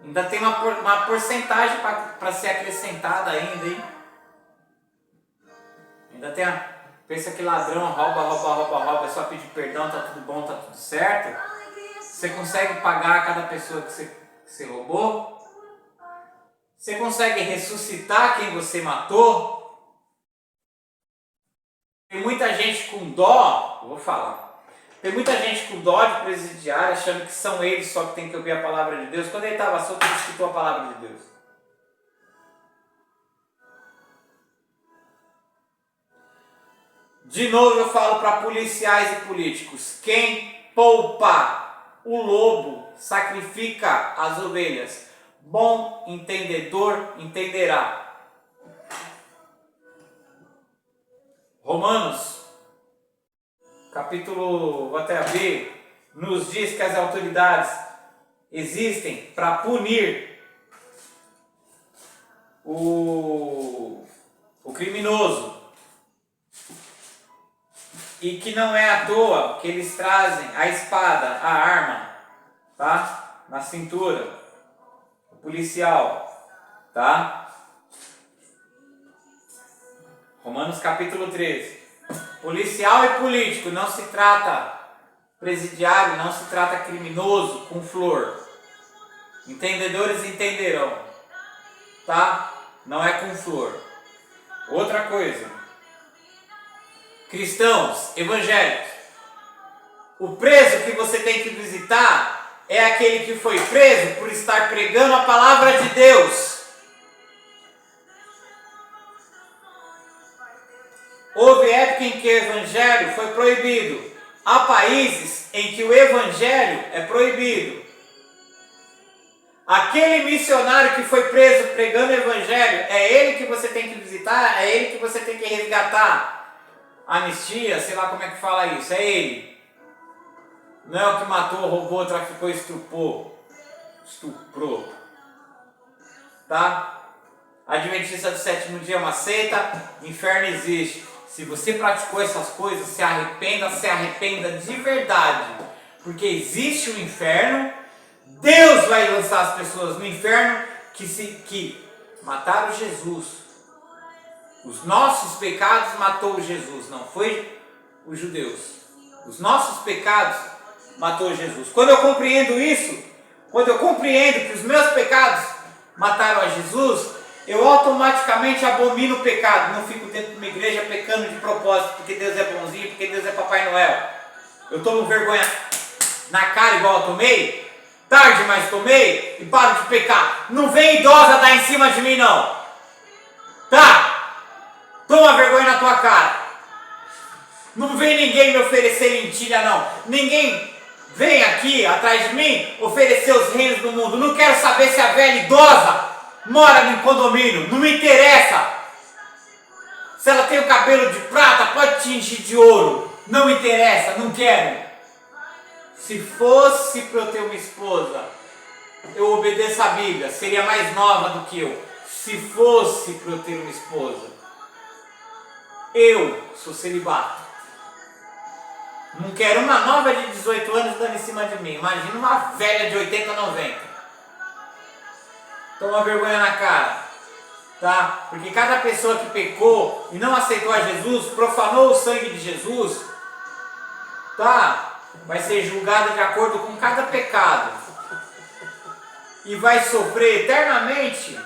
Ainda tem uma porcentagem para ser acrescentada ainda, hein? Ainda tem pensa que ladrão rouba, é só pedir perdão, tá tudo bom, tá tudo certo. Você consegue pagar a cada pessoa que você roubou? Você consegue ressuscitar quem você matou? Tem muita gente com dó, eu vou falar. Tem muita gente com dó de presidiário, achando que são eles só que tem que ouvir a palavra de Deus. Quando ele estava solto, ele escutou a palavra de Deus. De novo eu falo para policiais e políticos, quem poupa o lobo sacrifica as ovelhas. Bom entendedor entenderá. Romanos, capítulo, vou até abrir, nos diz que as autoridades existem para punir o criminoso. E que não é à toa que eles trazem a espada, a arma, tá? Na cintura, o policial, tá? Romanos capítulo 13. Policial e político, não se trata presidiário, não se trata criminoso com flor. Entendedores entenderão, tá? Não é com flor. Outra coisa. Cristãos, evangélicos, o preso que você tem que visitar é aquele que foi preso por estar pregando a palavra de Deus. Houve época em que o evangelho foi proibido. Há países em que o evangelho é proibido. Aquele missionário que foi preso pregando o evangelho, é ele que você tem que visitar, é ele que você tem que resgatar. Anistia, sei lá como é que fala isso, é ele. Não é o que matou, roubou, traficou, estuprou. Tá? Adventista do sétimo dia é uma seita, inferno existe. Se você praticou essas coisas, se arrependa de verdade. Porque existe o inferno, Deus vai lançar as pessoas no inferno que mataram Jesus. Os nossos pecados matou Jesus, não foi os judeus. Os nossos pecados matou Jesus. Quando eu compreendo isso, quando eu compreendo que os meus pecados mataram a Jesus, eu automaticamente abomino o pecado. Não fico dentro de uma igreja pecando de propósito, porque Deus é bonzinho, porque Deus é Papai Noel. Eu tomo vergonha na cara igual eu tomei, tarde mas tomei, e paro de pecar. Não vem idosa dar em cima de mim não. Tá? Toma vergonha na tua cara. Não vem ninguém me oferecer lentilha, não. Ninguém vem aqui atrás de mim oferecer os reinos do mundo. Não quero saber se a velha idosa mora no condomínio. Não me interessa. Se ela tem o cabelo de prata, pode tingir de ouro. Não me interessa, não quero. Se fosse para eu ter uma esposa, eu obedeço a Bíblia. Seria mais nova do que eu. Se fosse para eu ter uma esposa, eu sou celibato. Não quero uma nova de 18 anos dando em cima de mim. Imagina uma velha de 80, 90. Toma vergonha na cara. Tá? Porque cada pessoa que pecou e não aceitou a Jesus, profanou o sangue de Jesus, tá? Vai ser julgada de acordo com cada pecado. E vai sofrer eternamente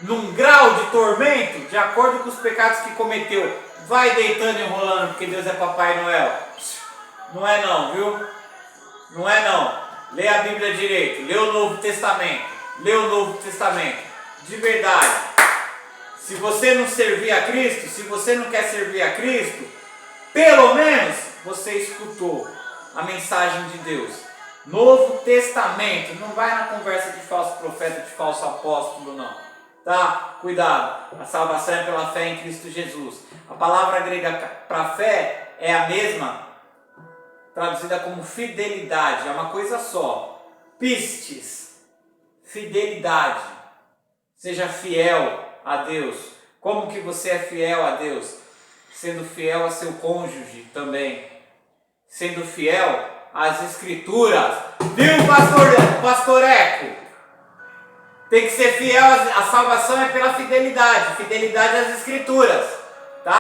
num grau de tormento de acordo com os pecados que cometeu. Vai deitando e enrolando porque Deus é Papai Noel. Não é não, viu? Não é não. Lê a Bíblia direito. Lê o Novo Testamento. Lê o Novo Testamento. De verdade. Se você não servir a Cristo, se você não quer servir a Cristo, pelo menos você escutou a mensagem de Deus. Novo Testamento. Não vai na conversa de falso profeta, de falso apóstolo, não. Tá? Cuidado. A salvação é pela fé em Cristo Jesus. A palavra grega para fé é a mesma, traduzida como fidelidade. É uma coisa só. Pistes. Fidelidade. Seja fiel a Deus. Como que você é fiel a Deus? Sendo fiel a seu cônjuge também. Sendo fiel às Escrituras. Viu, pastor Eco? Tem que ser fiel, a salvação é pela fidelidade. Fidelidade às Escrituras.